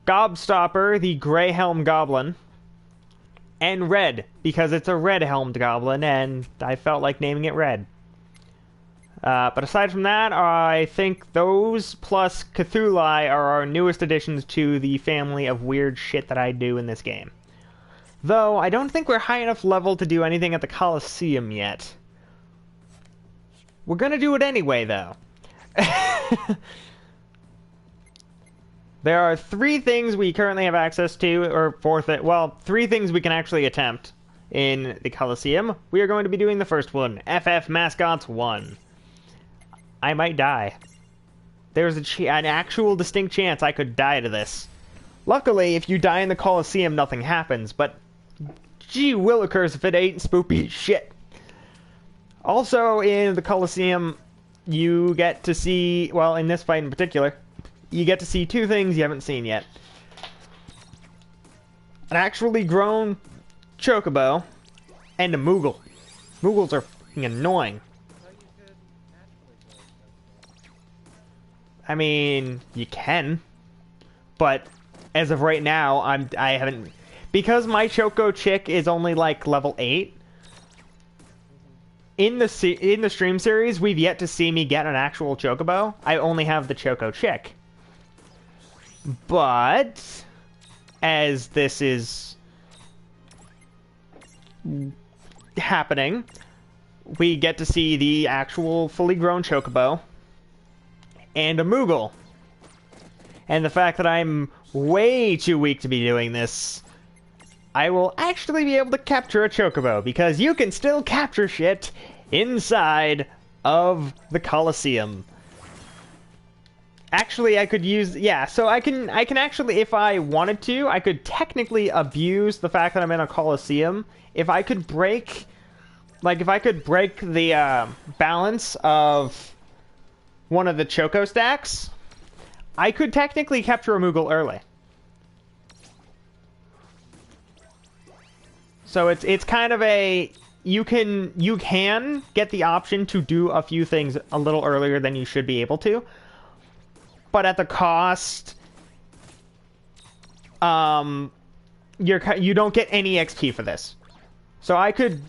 Gobstopper, the Grey Helm Goblin, and Red, because it's a red-helmed goblin, and I felt like naming it Red. But aside from that, I think those plus Cthulhu are our newest additions to the family of weird shit that I do in this game. Though, I don't think we're high enough level to do anything at the Colosseum yet. We're gonna do it anyway, though. There are 3 things we currently have access to, or 3 things we can actually attempt in the Colosseum. We are going to be doing the first one, FF Mascots 1. I might die. There's an actual distinct chance I could die to this. Luckily, if you die in the Colosseum, nothing happens, but gee willikers if it ain't spoopy shit. Also, in the Colosseum, you get to see, well, in this fight in particular, you get to see two things you haven't seen yet. An actually grown chocobo, and a Moogle. Moogles are fucking annoying. I mean, you can, but as of right now, I haven't, because my Choco chick is only like level 8. In the stream series, we've yet to see me get an actual chocobo. I only have the Choco chick. But as this is happening, we get to see the actual fully grown chocobo and a Moogle. And the fact that I'm way too weak to be doing this, I will actually be able to capture a chocobo, because you can still capture shit inside of the Colosseum. Actually, I could use, yeah, so I can actually, if I wanted to, I could technically abuse the fact that I'm in a Colosseum. If I could break, like, if I could break the balance of one of the Choco stacks, I could technically capture a Moogle early. So it's kind of a, you can get the option to do a few things a little earlier than you should be able to, but at the cost, you don't get any XP for this. So I could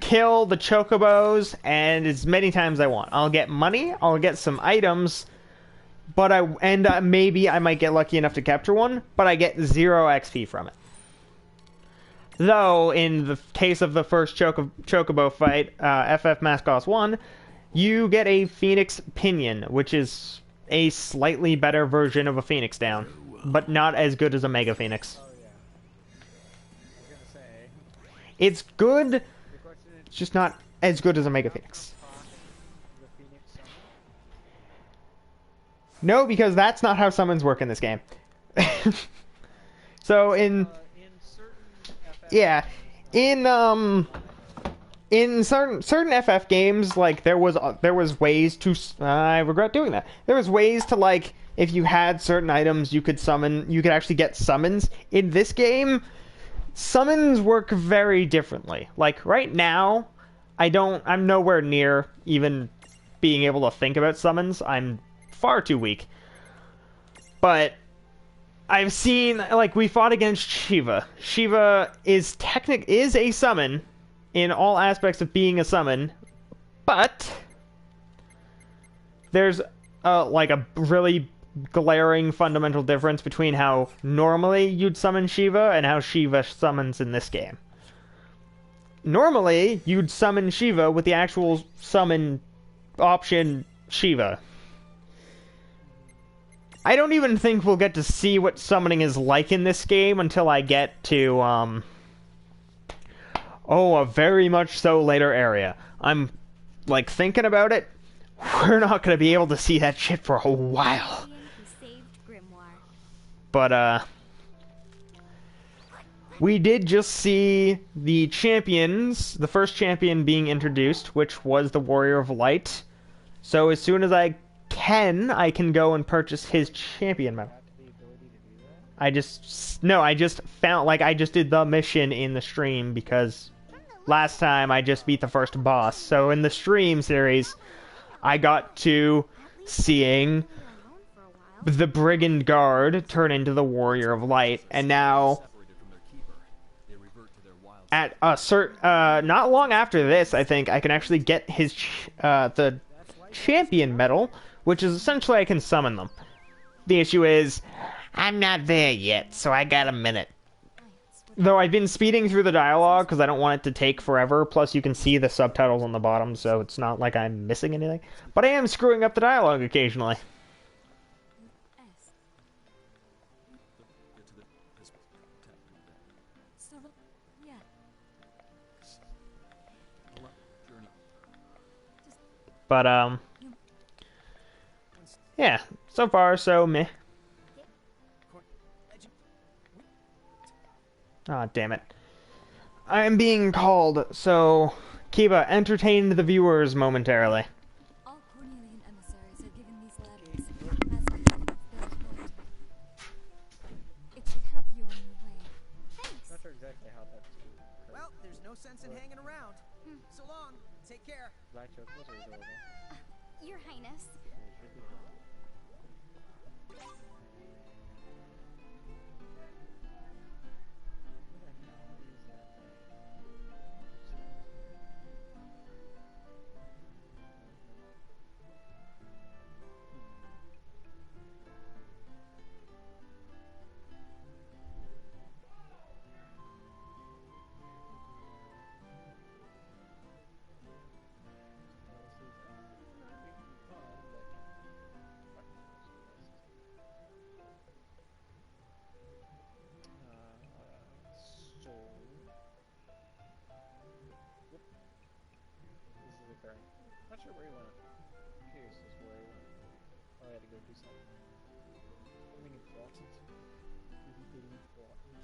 kill the chocobos and as many times as I want. I'll get money, I'll get some items, but maybe I might get lucky enough to capture one, but I get 0 XP from it. Though, in the case of the first Chocobo fight, FF Mascos 1, you get a Phoenix Pinion, which is a slightly better version of a Phoenix Down, but not as good as a Mega Phoenix. It's good, it's just not as good as a Mega Phoenix. No, because that's not how summons work in this game. So, yeah, in certain FF games, like there was ways to, I regret doing that. There was ways to, like, if you had certain items, you could actually get summons. In this game, summons work very differently. Like right now, I'm nowhere near even being able to think about summons. I'm far too weak. But I've seen, like, we fought against Shiva. Shiva is a summon in all aspects of being a summon, but there's like a really glaring fundamental difference between how normally you'd summon Shiva and how Shiva summons in this game. Normally, you'd summon Shiva with the actual summon option Shiva. I don't even think we'll get to see what summoning is like in this game until I get to, a very much so later area. I'm, like, thinking about it. We're not gonna be able to see that shit for a while. But, we did just see the champions, the first champion being introduced, which was the Warrior of Light. So as soon as I can go and purchase his champion medal. I just found, like, I just did the mission in the stream because last time I just beat the first boss. So in the stream series, I got to seeing the Brigand Guard turn into the Warrior of Light, and now at a not long after this, I think I can actually get his the champion medal, which is essentially I can summon them. The issue is, I'm not there yet, so I got a minute. Though I've been speeding through the dialogue because I don't want it to take forever, plus you can see the subtitles on the bottom, so it's not like I'm missing anything. But I am screwing up the dialogue occasionally. But, yeah, so far, so meh. Ah, damn it. I am being called, so Kiba, entertain the viewers momentarily. All Cornelian emissaries are given these letters as proof of their loyalty. It should help you on your way. Thanks. Not sure exactly how that's going. Well, there's no sense in hanging around. So long. Take care. Black chocolates are adorable. Your Highness. Not sure where he went. I'm curious as to where he went. Oh, I had to go do something. Something important. Really important.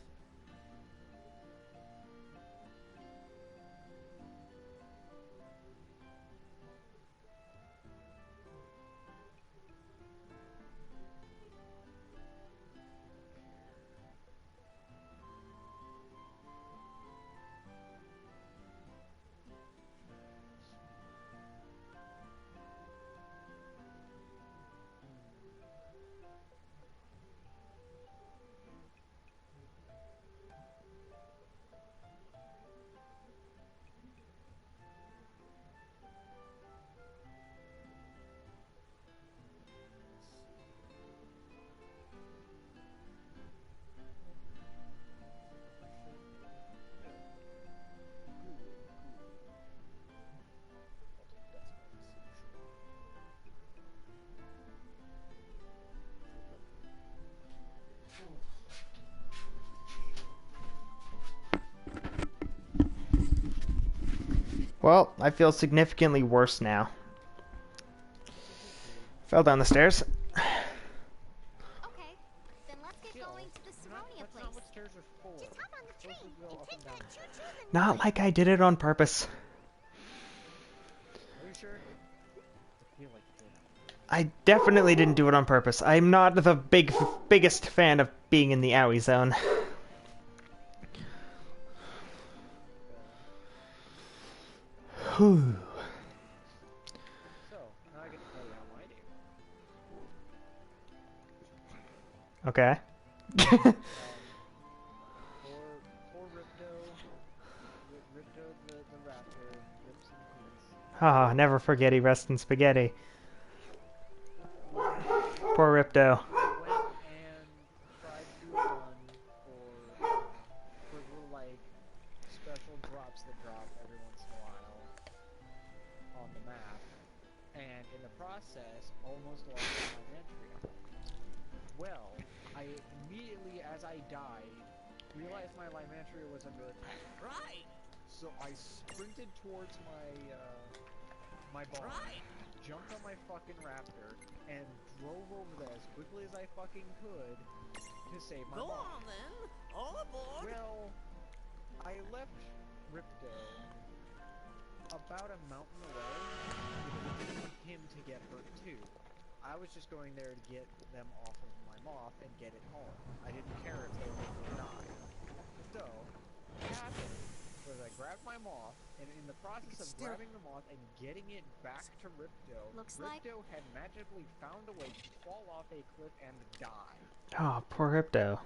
Well, I feel significantly worse now. Fell down the stairs. Okay, then let's get going to the Saronia That's place. not what stairs are for. Just hop on the train and take that choo-choo the Not like I did it on purpose. Are you sure? I feel like you did. I definitely didn't do it on purpose. I'm not the biggest fan of being in the owie zone. Whew. So, now I get to tell you how I do. Okay. For Ripto, the raptor, rips in peace. Ah, never forget he rests in spaghetti. Poor Ripto. Went and tried to do a run for little, like, special drops that drop every once in a while on the map, and in the process, almost lost my entry. Well, I immediately, as I died, realized my Limantia was under attack. Right! So I sprinted towards my barn, jumped on my fucking raptor, and drove over there as quickly as I fucking could to save my barn. Go on then! All aboard! Well, I left Ripto about a mountain away because I didn't want him to get hurt too. I was just going there to get them off of my moth and get it home. I didn't care if they were going to die. So, what happened was I grabbed my moth, and in the process of grabbing the moth and getting it back to Ripto, Ripto had magically found a way to fall off a cliff and die. Oh, poor Ripto.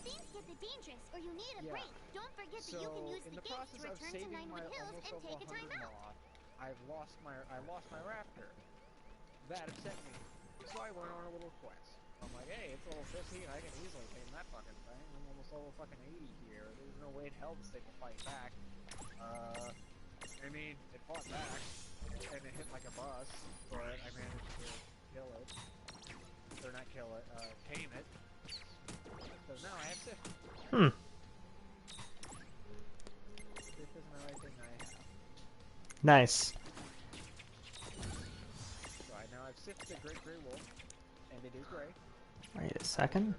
Things get dangerous, or you need a break. Don't forget that you can use the gate to return to Ninewood Hills and take a time out. I lost my raptor. That upset me, so I went on a little quest. I'm like, hey, it's level 15, I can easily tame that fucking thing. I'm almost level fucking 80 here. There's no way in hell this thing will fight back. I mean, it fought back, and it hit like a bus, but I managed to kill it. Or not kill it, tame it. So now I have Sif. Sif isn't the right thing I have. Nice. I've sifted the Great Grey Wolf, and it is gray. Wait a second.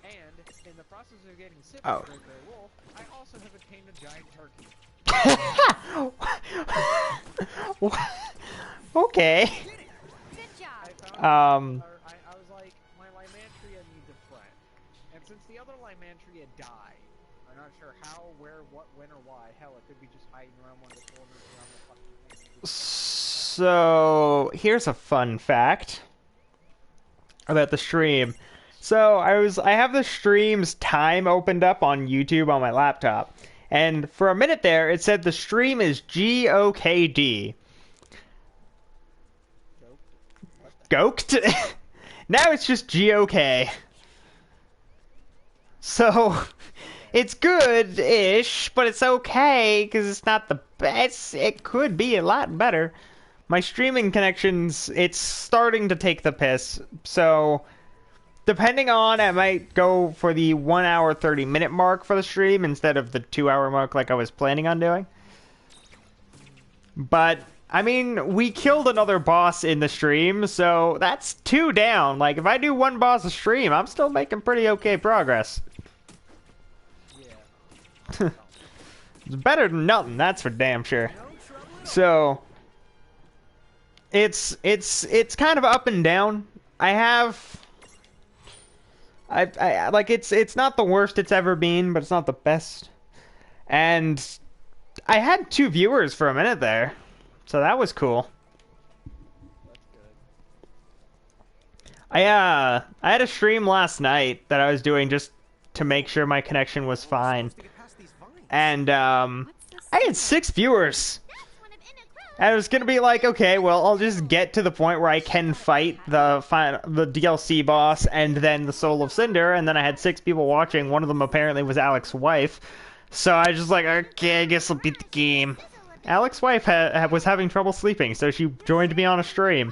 And in the process of getting sipped Oh. by Great Wolf, I also have attained a giant turkey. Okay. Good job. I was like, my Lymantria needs a friend. And since the other Lymantria died, I'm not sure how, where, what, when, or why. Hell, it could be just hiding around one of the corners around the fucking thing. So, here's a fun fact about the stream. So, I have the stream's time opened up on YouTube on my laptop. And for a minute there, it said the stream is GOKD. Goked? Now it's just GOK. So, it's good-ish, but it's okay, because it's not the best. It could be a lot better. My streaming connections, it's starting to take the piss, so depending on, I might go for the 1 hour 30-minute mark for the stream instead of the 2 hour mark like I was planning on doing. But, I mean, we killed another boss in the stream, so that's 2 down. Like, if I do 1 boss a stream, I'm still making pretty okay progress. Yeah. It's better than nothing, that's for damn sure. So, it's kind of up and down. I like it's not the worst it's ever been, but it's not the best. And I had 2 viewers for a minute there, so that was cool. I had a stream last night that I was doing just to make sure my connection was fine, and I had 6 viewers. I was gonna be like, okay, well, I'll just get to the point where I can fight the DLC boss and then the Soul of Cinder, and then I had 6 people watching. One of them apparently was Alex's wife, so I was just like, okay, I guess I'll beat the game. Alex's wife was having trouble sleeping, so she joined me on a stream.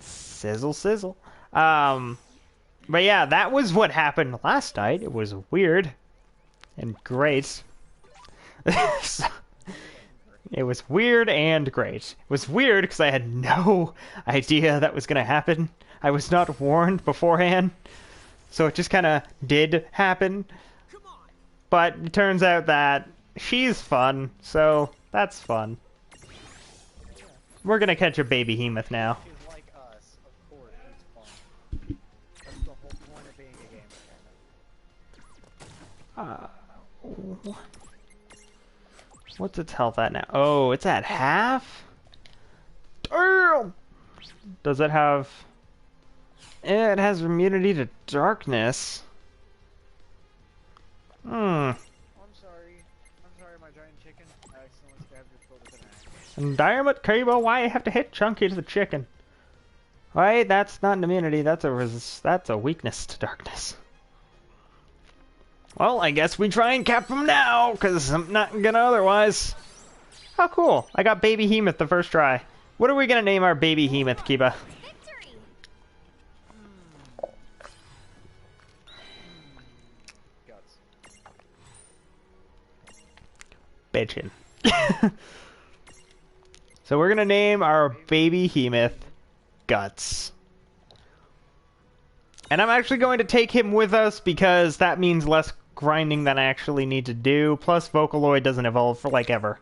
Sizzle, sizzle. But yeah, that was what happened last night. It was weird and great. It was weird and great. It was weird because I had no idea that was going to happen. I was not warned beforehand. So it just kind of did happen. But it turns out that she's fun, so that's fun. We're going to catch a baby behemoth now. What's its health at now? Oh, it's at half? Damn! Does it have... It has immunity to darkness. I'm sorry, my giant chicken. I accidentally stabbed your foot with an axe. And damn it, Cable, why you have to hit Chunky to the chicken? Wait, that's not an immunity, that's a weakness to darkness. Well, I guess we try and cap him now, because I'm not gonna otherwise. Oh, cool. I got Baby Behemoth the first try. What are we gonna name our Baby Behemoth, Kiba? Guts. Bitchin'. So we're gonna name our Baby Behemoth Guts. And I'm actually going to take him with us because that means less grinding than I actually need to do. Plus, Vocaloid doesn't evolve for like ever.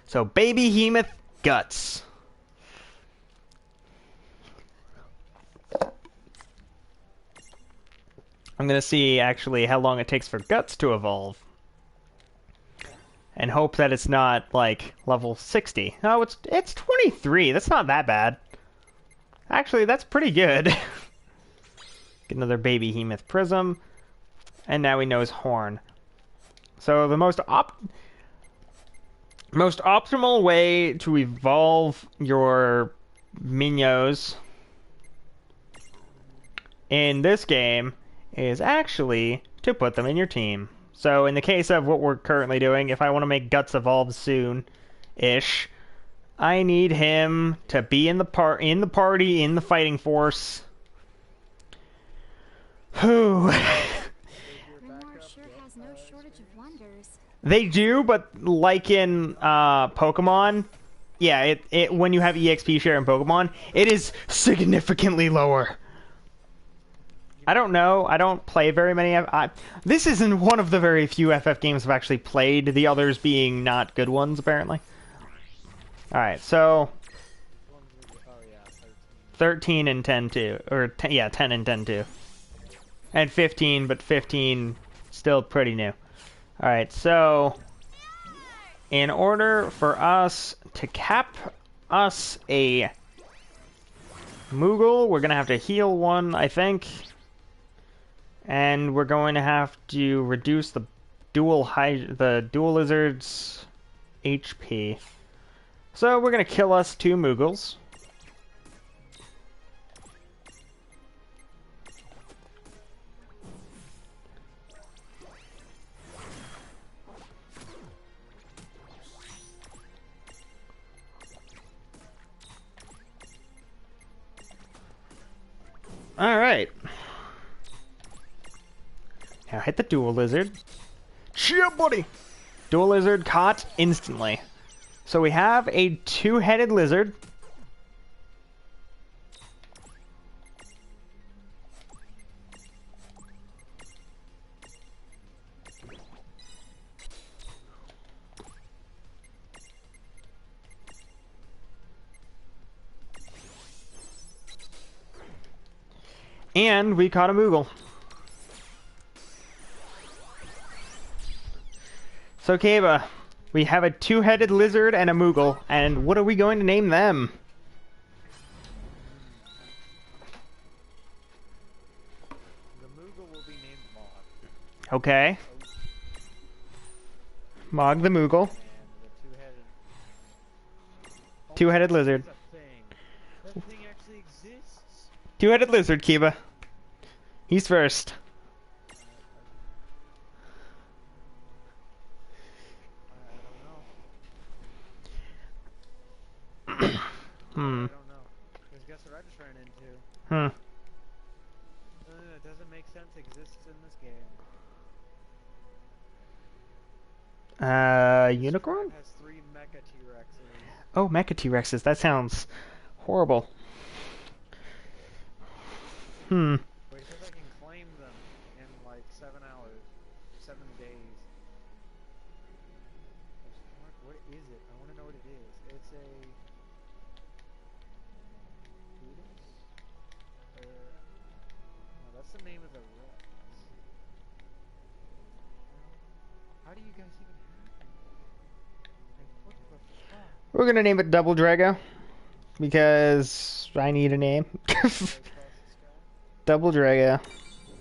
So, Baby Behemoth Guts. I'm gonna see actually how long it takes for Guts to evolve. And hope that it's not like level 60. No, it's 23. That's not that bad. Actually, that's pretty good. Get another Baby Behemoth Prism. And now we know his horn. So the most optimal way to evolve your Minyos in this game is actually to put them in your team. So in the case of what we're currently doing, if I want to make Guts evolve soon-ish, I need him to be in the party, in the fighting force. Whew. Sure has no shortage of wonders. They do, but like in Pokemon, yeah, it when you have EXP share in Pokemon, it is significantly lower. I don't know. I don't play very many. This isn't one of the very few FF games I've actually played, the others being not good ones, apparently. Alright, so... 13 and 10 too. Or, yeah, 10 and 10 too. And 15, but 15 still pretty new. Alright, so... in order for us to cap us a Moogle, we're gonna have to heal one, I think. And we're going to have to reduce the dual lizard's HP. So we're gonna kill us 2 Moogles. Alright. Now hit the dual lizard. Shit, buddy! Dual lizard caught instantly. So we have a 2-headed lizard. And we caught a Moogle. So, Kaba, we have a 2-headed lizard and a Moogle, and what are we going to name them? The Moogle will be named Mog. Okay. Mog the Moogle. And the two-headed... Two-headed lizard. That's a thing. That thing actually exists. 2-headed lizard, Kiba. He's first. I don't know. Because guess what I just ran into? It doesn't make sense. Exists in this game. Unicorn? Has 3 Mecha T-Rexes. Oh, Mecha T-Rexes. That sounds horrible. Wait, it says I can claim them in like 7 hours. 7 days. What is it? I want to know what it is. It's a... No, that's the name of the Rex. How do you guys even have it? Like, what the fuck? We're gonna name it Double Drago. Because I need a name. Double Drago.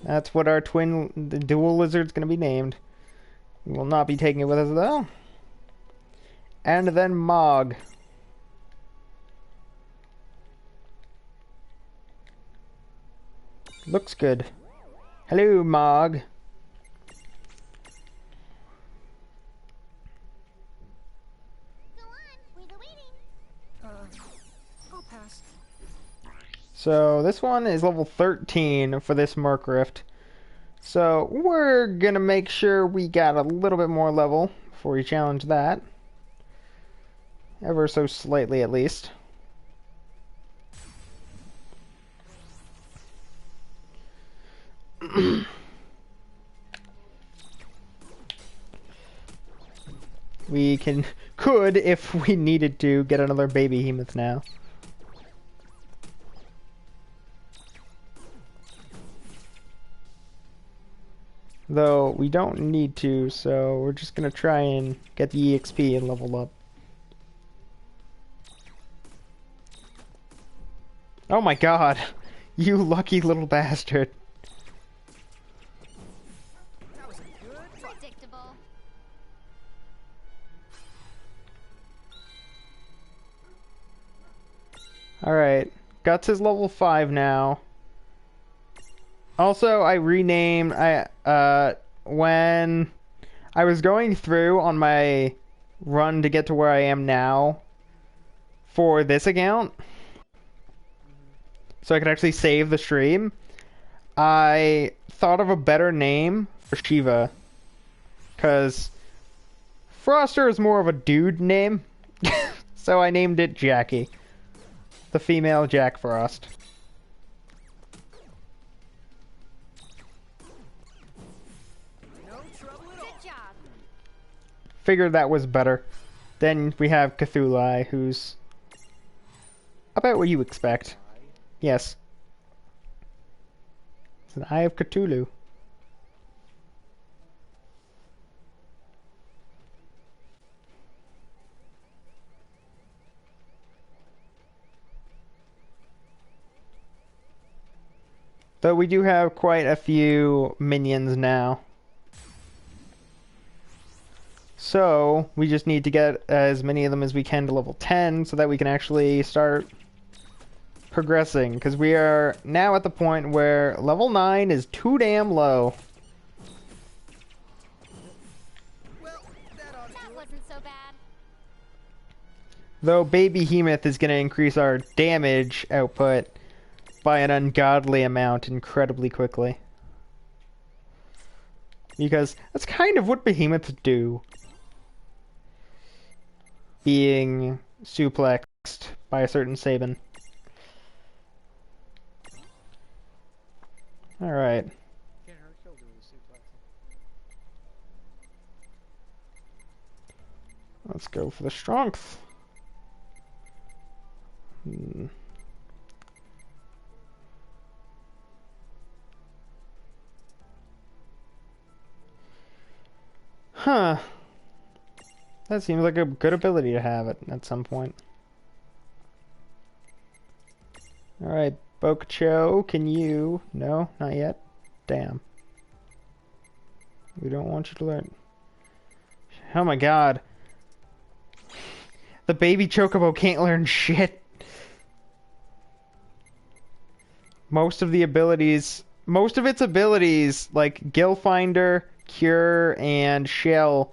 That's what our the dual lizard's gonna be named. We will not be taking it with us though. And then Mog. Looks good. Hello, Mog. Go on, we're waiting. I'll pass. So this one is level 13 for this Merc Rift. So we're gonna make sure we got a little bit more level before we challenge that. Ever so slightly at least. We could, if we needed to, get another baby Behemoth now. Though, we don't need to, so we're just gonna try and get the EXP and level up. Oh my god! You lucky little bastard. Predictable. Alright. Guts is level 5 now. Also, I renamed... when I was going through on my run to get to where I am now for this account, so I could actually save the stream, I thought of a better name for Shiva. Because Froster is more of a dude name. so I named it Jackie. The female Jack Frost. Figured that was better. Then we have Cthulhu, who's about what you expect. Yes. It's an Eye of Cthulhu. Though we do have quite a few minions now. So, we just need to get as many of them as we can to level 10 so that we can actually start progressing. Because we are now at the point where level 9 is too damn low. Well, that wasn't so bad. Though Baby Behemoth is going to increase our damage output by an ungodly amount incredibly quickly. Because that's kind of what behemoths do. Being suplexed by a certain Sabin. Alright. Let's go for the strength. Huh. That seems like a good ability to have it at some point. Alright, Bokucho, can you... No, not yet? Damn. We don't want you to learn. Oh my god. The baby Chocobo can't learn shit. Most of its abilities, like Gill Finder, Cure, and Shell,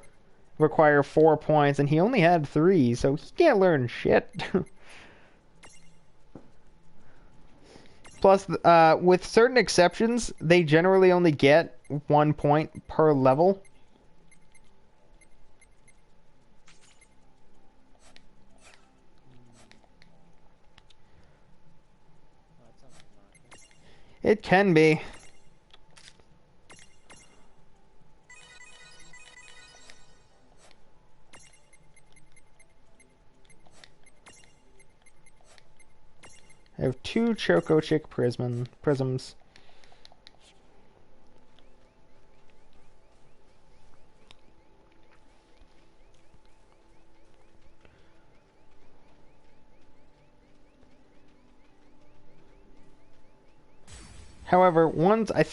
require 4 points, and he only had 3, so he can't learn shit. Plus, with certain exceptions, they generally only get 1 point per level. It can be. I have 2 Choco Chick prisms. However, once I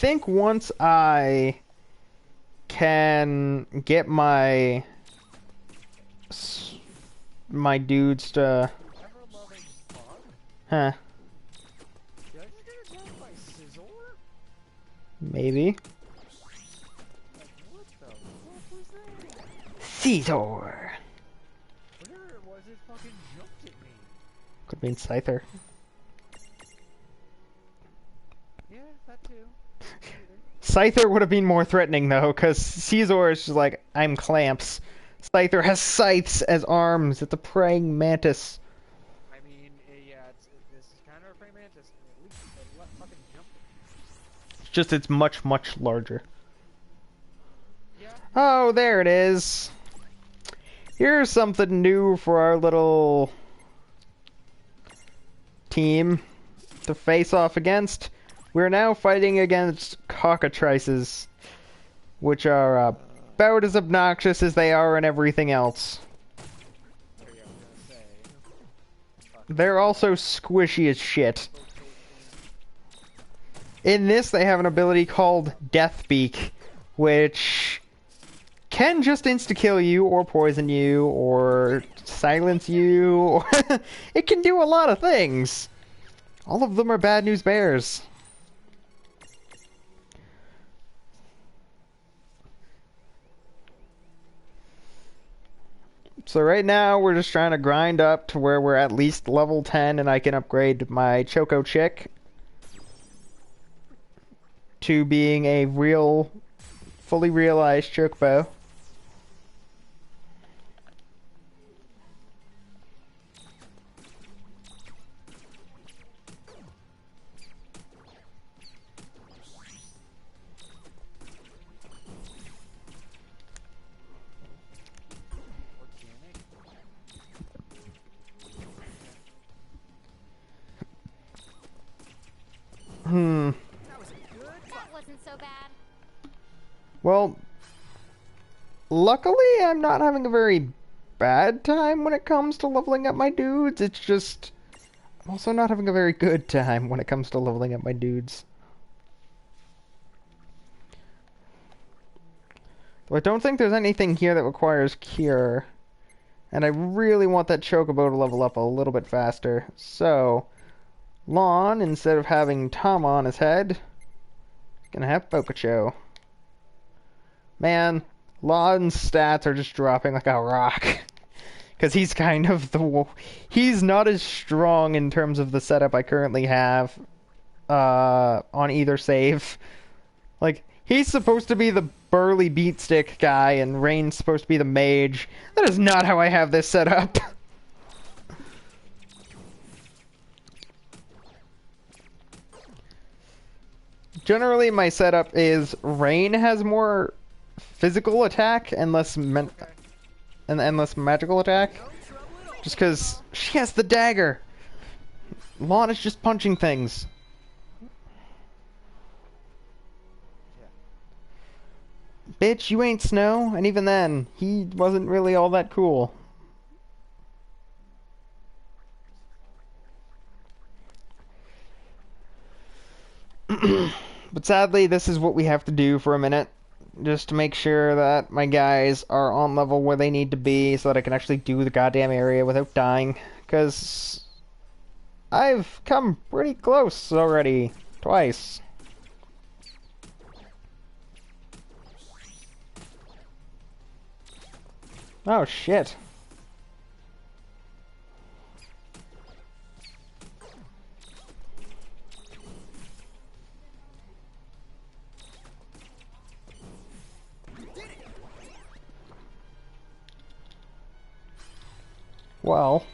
can get my dudes to... Huh. Maybe. Caesar! Could mean Scyther. Yeah, that too. Scyther would have been more threatening though, because Caesar is just like, I'm clamps. Scyther has scythes as arms. It's a praying mantis. I mean, yeah, this is kind of a praying mantis. At least let fucking jump. It's just it's much, much larger. Yeah. Oh, there it is. Here's something new for our little team to face off against. We're now fighting against cockatrices, which are about as obnoxious as they are in everything else. They're also squishy as shit. In this, they have an ability called Deathbeak, which can just insta-kill you, or poison you, or silence you, or it can do a lot of things. All of them are bad news bears. So right now, we're just trying to grind up to where we're at least level 10, and I can upgrade my Choco Chick to being a real, fully realized Chocobo. so bad? Well, luckily I'm not having a very bad time when it comes to leveling up my dudes. It's just I'm also not having a very good time when it comes to leveling up my dudes. Though I don't think there's anything here that requires cure. And I really want that chocobo to level up a little bit faster. So, Lon, instead of having Tom on his head, gonna have Bokacho. Man, Lon's stats are just dropping like a rock. Because he's kind of the... He's not as strong in terms of the setup I currently have on either save. Like, he's supposed to be the burly beatstick guy, and Rain's supposed to be the mage. That is not how I have this set up. Generally, my setup is Rain has more physical attack and less less magical attack. Just because she has the dagger. Lon is just punching things. Bitch, you ain't Snow, and even then, he wasn't really all that cool. But sadly, this is what we have to do for a minute. Just to make sure that my guys are on level where they need to be so that I can actually do the goddamn area without dying. Because I've come pretty close already. Twice. Oh, shit. Well,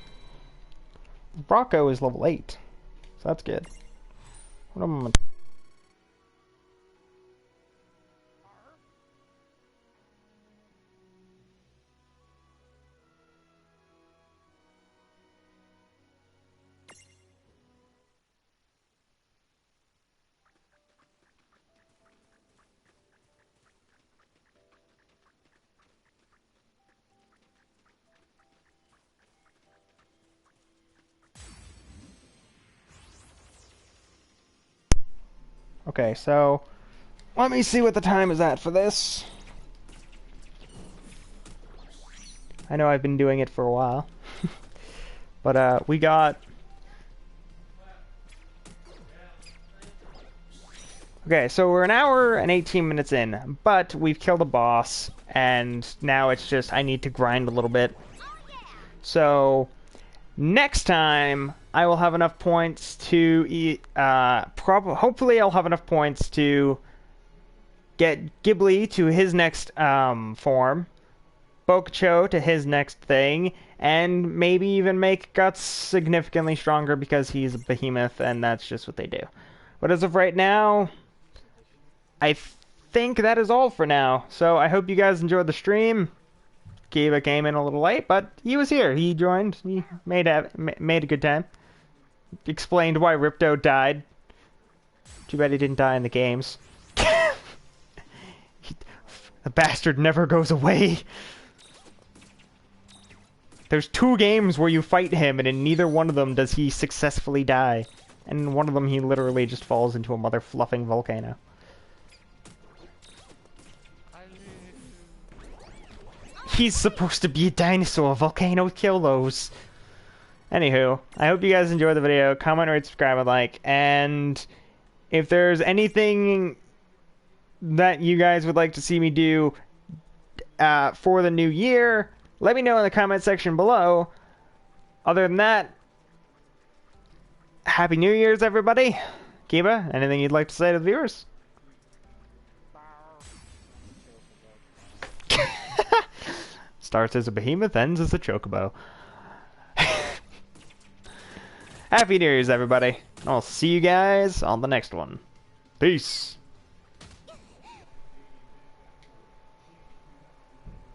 Rocco is level 8, so that's good. What am I... Okay, so let me see what the time is at for this. I know I've been doing it for a while. But we got... Okay, so we're an hour and 18 minutes in, but we've killed a boss, and now it's just I need to grind a little bit. So next time I will have enough points to hopefully I'll have enough points to get Ghibli to his next form, Bokacho to his next thing, and maybe even make Guts significantly stronger because he's a behemoth and that's just what they do. But as of right now, I think that is all for now. So I hope you guys enjoyed the stream. Kiva came in a little late, but he was here. He joined. He made a good time. Explained why Ripto died. Too bad he didn't die in the games. The bastard never goes away. There's 2 games where you fight him, and in neither one of them does he successfully die. And in one of them he literally just falls into a mother-fluffing volcano. He's supposed to be a dinosaur. Volcanoes kill those. Anywho, I hope you guys enjoyed the video. Comment, rate, subscribe, and like. And if there's anything that you guys would like to see me do for the new year, let me know in the comment section below. Other than that, Happy New Year's, everybody. Kiba, anything you'd like to say to the viewers? Starts as a behemoth, ends as a chocobo. Happy New Year's, everybody. I'll see you guys on the next one. Peace.